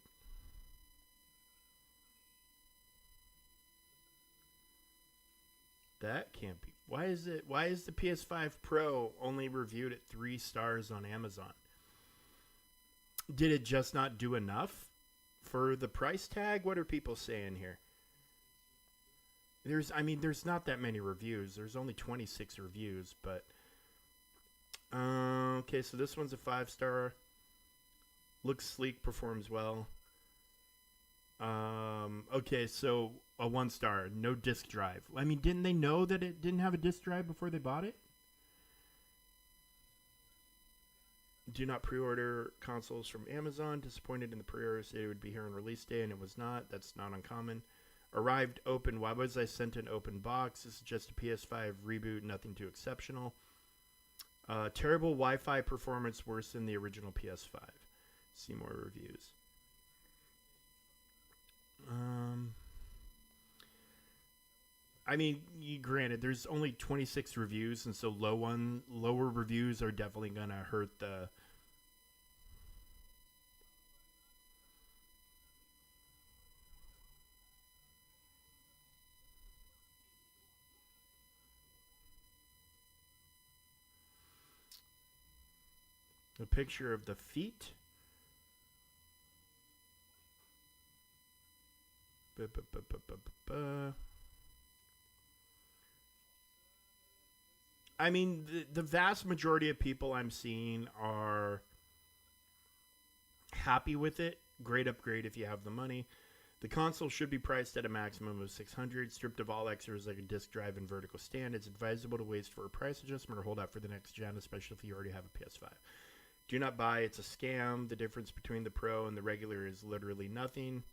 Speaker 1: That can't be. Why is the PS5 Pro only reviewed at 3 stars on Amazon? Did it just not do enough for the price tag? What are people saying here? There's not that many reviews. There's only 26 reviews, but okay, so this one's a 5-star. Looks sleek, performs well. Okay, so a 1-star, no disk drive. I mean, didn't they know that it didn't have a disk drive before they bought it? Do not pre-order consoles from Amazon. Disappointed in the pre-orders. It would be here on release day, and it was not. That's not uncommon. Arrived open. Why was I sent an open box? This is just a PS5 reboot. Nothing too exceptional. Terrible Wi-Fi performance, worse than the original PS5. See more reviews. I mean, granted, there's only 26 reviews, and so lower reviews are definitely gonna hurt the. A picture of the feet. I mean, the vast majority of people I'm seeing are happy with it. Great upgrade if you have the money. The console should be priced at a maximum of $600, stripped of all extras like a disc drive and vertical stand. It's advisable to wait for a price adjustment or hold out for the next gen, especially if you already have a PS5. Do not buy. It's a scam. The difference between the Pro and the regular is literally nothing.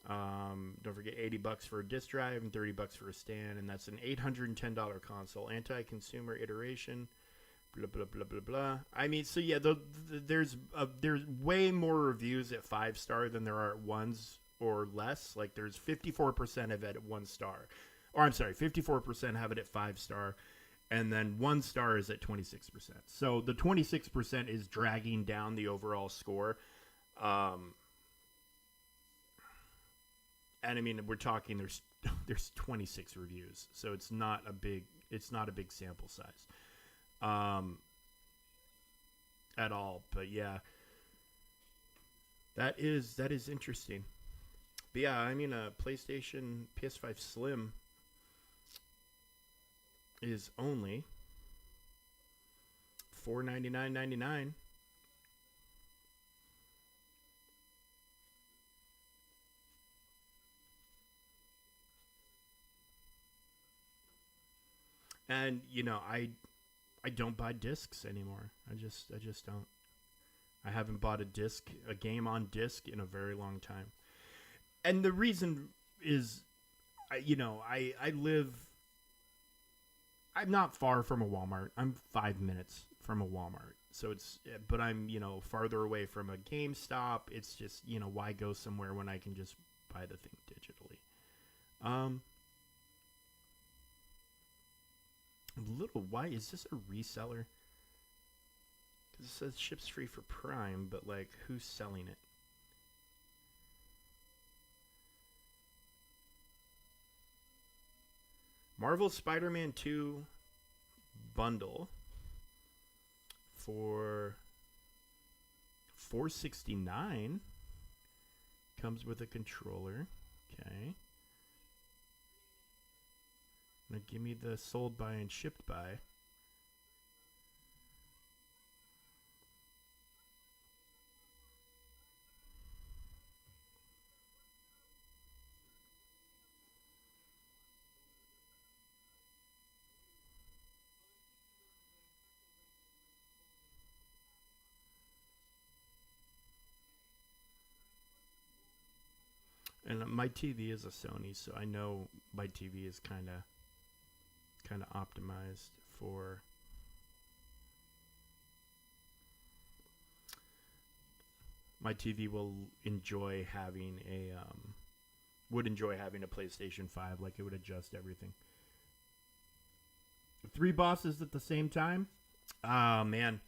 Speaker 1: Don't forget $80 for a disc drive and $30 for a stand, and that's an $810 console. Anti-consumer iteration. Blah blah blah blah blah. I mean, so yeah, there's way more reviews at 5-star than there are at 1s or less. Like there's 54% of it at 1 star, or I'm sorry, 54% have it at 5-star, and then 1 star is at 26%. So the 26% is dragging down the overall score. And I mean, we're talking there's 26 reviews, so it's not a big sample size, at all. But yeah, that is interesting. But yeah, I mean, a PlayStation PS5 Slim is only $499.99. And you know, I don't buy discs anymore. I just don't. I haven't bought a game on disc in a very long time. And the reason is, I live. I'm not far from a Walmart. I'm 5 minutes from a Walmart. So but I'm, farther away from a GameStop. It's just, why go somewhere when I can just buy the thing digitally? Why is this a reseller? Because it says ships free for Prime, but like, who's selling it? Marvel Spider-Man 2 bundle for $469 comes with a controller. Okay. Now give me the sold by and shipped by. And my TV is a Sony, so I know my TV is kind of optimized for my TV would enjoy having a PlayStation 5. Like, it would adjust everything. 3 bosses at the same time? Ah, man.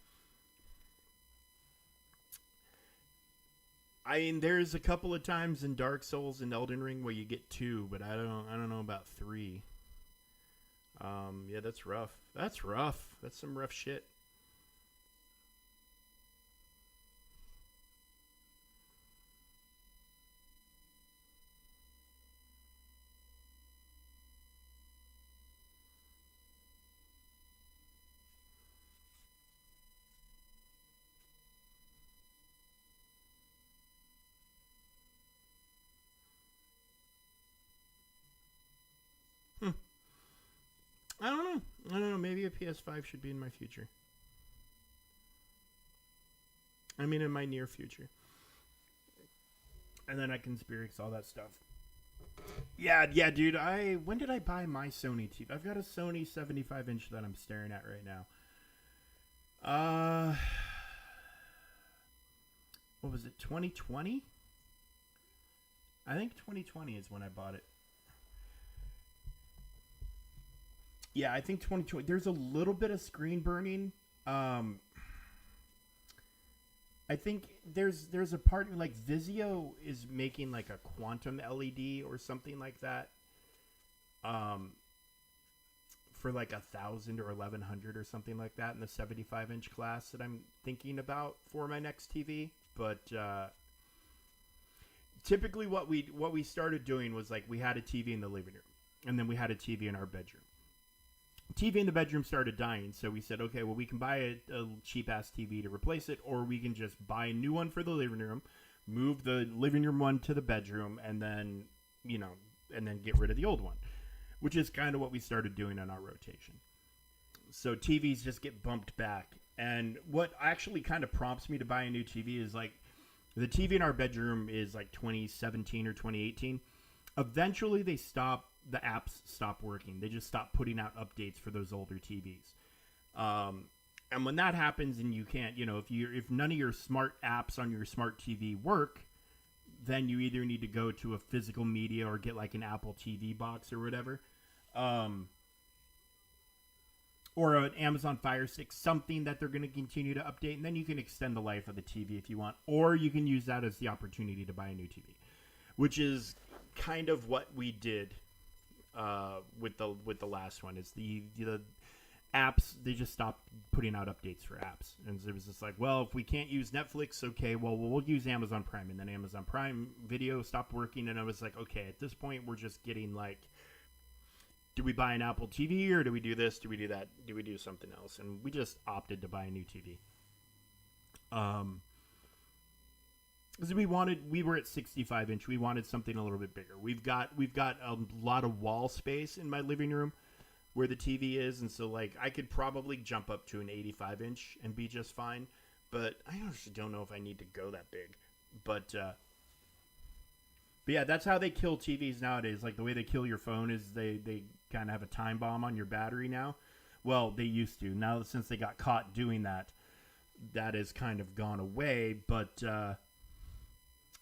Speaker 1: I mean, there's a couple of times in Dark Souls and Elden Ring where you get 2, but I don't know about 3. Yeah, that's rough. That's rough. That's some rough shit. I don't know. Maybe a PS5 should be in my future. I mean, in my near future. And then I can experience all that stuff. Yeah, dude. When did I buy my Sony TV? I've got a Sony 75-inch that I'm staring at right now. Uh, what was it? 2020? I think 2020 is when I bought it. Yeah, I think 2020. There's a little bit of screen burning. I think there's a part like Vizio is making like a quantum LED or something like that. Um, for like 1,000 or 1,100 or something like that in the 75-inch class that I'm thinking about for my next TV. But typically, what we started doing was like we had a TV in the living room, and then we had a TV in our bedroom. TV in the bedroom started dying, so we said, okay, well, we can buy a cheap ass TV to replace it, or we can just buy a new one for the living room, move the living room one to the bedroom, and then get rid of the old one, which is kind of what we started doing on our rotation. So TVs just get bumped back, and what actually kind of prompts me to buy a new TV is like the TV in our bedroom is like 2017 or 2018. Eventually, the apps stop working. They just stop putting out updates for those older TVs. And when that happens, and you can't, if none of your smart apps on your smart TV work, then you either need to go to a physical media or get like an Apple TV box or whatever, or an Amazon Fire Stick, something that they're going to continue to update, and then you can extend the life of the TV if you want, or you can use that as the opportunity to buy a new TV, which is kind of what we did with the last one. Is the apps, they just stopped putting out updates for apps, and it was just like, well, if we can't use Netflix, okay, well, we'll use Amazon Prime. And then Amazon Prime Video stopped working, and I was like, okay, at this point we're just getting like, do we buy an Apple TV, or do we do this, do we do that, do we do something else? And we just opted to buy a new TV. Because we were at 65 inch. We wanted something a little bit bigger. We've got a lot of wall space in my living room where the TV is, and so like I could probably jump up to an 85 inch and be just fine. But I actually don't know if I need to go that big. But yeah, that's how they kill TVs nowadays. Like the way they kill your phone is they kind of have a time bomb on your battery now. Well, they used to. Now since they got caught doing that, that has kind of gone away. But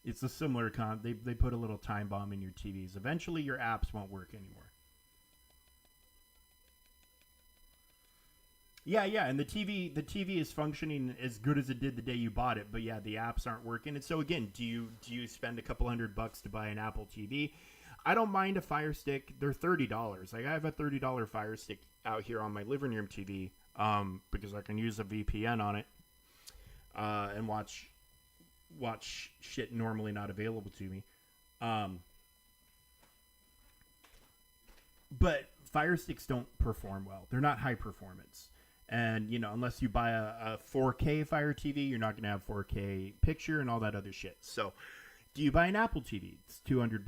Speaker 1: it's a similar they put a little time bomb in your TVs. Eventually, your apps won't work anymore. Yeah, and the TV is functioning as good as it did the day you bought it, but yeah, the apps aren't working. And so again, do you spend a couple $100 to buy an Apple TV? I don't mind a Fire Stick. They're $30. Like I have a $30 Fire Stick out here on my living room TV, because I can use a VPN on it, and watch shit normally not available to me. But Fire Sticks don't perform well. They're not high performance. And, unless you buy a 4K Fire TV, you're not going to have 4K picture and all that other shit. So, do you buy an Apple TV? It's $200.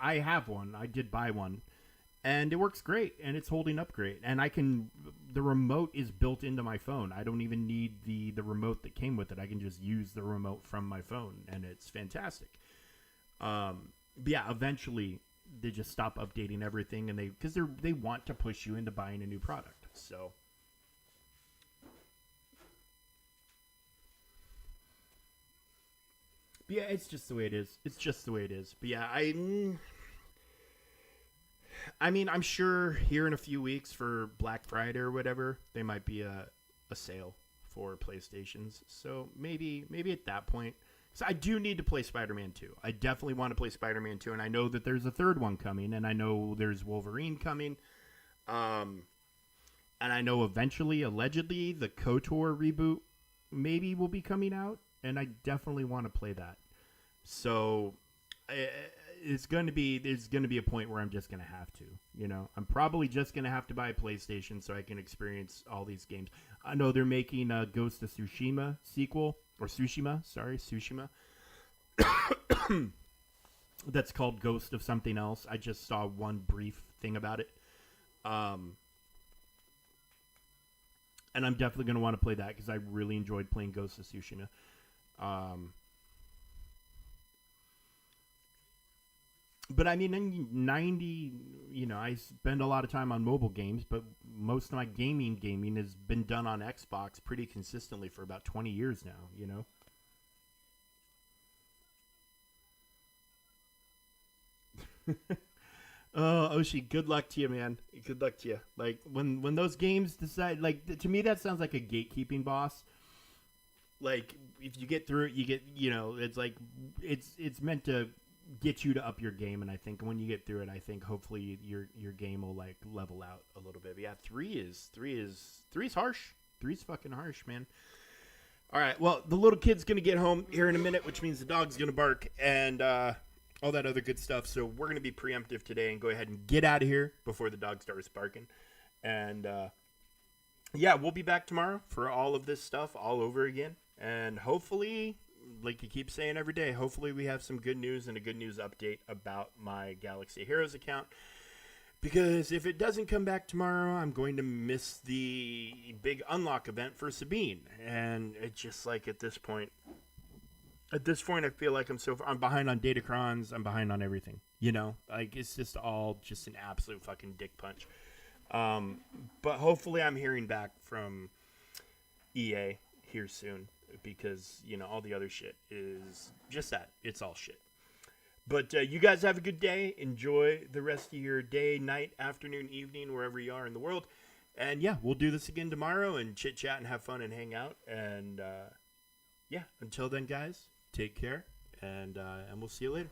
Speaker 1: I have one. I did buy one. And it works great, and it's holding up great. And the remote is built into my phone. I don't even need the remote that came with it. I can just use the remote from my phone, and it's fantastic. But yeah, eventually they just stop updating everything, and because they want to push you into buying a new product. So yeah, it's just the way it is. It's just the way it is. But yeah, I mean, I'm sure here in a few weeks for Black Friday or whatever, there might be a sale for PlayStations. So maybe at that point, so I do need to play Spider-Man 2. I definitely want to play Spider-Man 2, and I know that there's a third one coming, and I know there's Wolverine coming. And I know eventually, allegedly, the KOTOR reboot maybe will be coming out, and I definitely want to play that. So there's going to be a point where I'm just going to have to, I'm probably just going to have to buy a PlayStation so I can experience all these games. I know they're making a Ghost of Tsushima sequel, or Tsushima. That's called Ghost of something else. I just saw one brief thing about it. And I'm definitely going to want to play that because I really enjoyed playing Ghost of Tsushima. But I mean, in 90, I spend a lot of time on mobile games, but most of my gaming has been done on Xbox pretty consistently for about 20 years now. Oh, Oshi, good luck to you, man. Good luck to you. Like when those games decide, like to me, that sounds like a gatekeeping boss. Like if you get through it, you get, it's like it's meant to get you to up your game, and I think when you get through it, I think hopefully your game will like level out a little bit. But yeah, three's harsh. Three's fucking harsh, man. All right, well, the little kid's gonna get home here in a minute, which means the dog's gonna bark and all that other good stuff. So we're gonna be preemptive today and go ahead and get out of here before the dog starts barking. And yeah, we'll be back tomorrow for all of this stuff all over again, and hopefully, like you keep saying every day, hopefully we have some good news and a good news update about my Galaxy Heroes account. Because if it doesn't come back tomorrow, I'm going to miss the big unlock event for Sabine. And it's just like at this point, I feel like I'm behind on datacrons. I'm behind on everything. Like it's just all just an absolute fucking dick punch. But hopefully I'm hearing back from EA here soon. Because, all the other shit is just that. It's all shit. But you guys have a good day. Enjoy the rest of your day, night, afternoon, evening, wherever you are in the world. And yeah, we'll do this again tomorrow and chit-chat and have fun and hang out. And yeah, until then, guys, take care. And we'll see you later.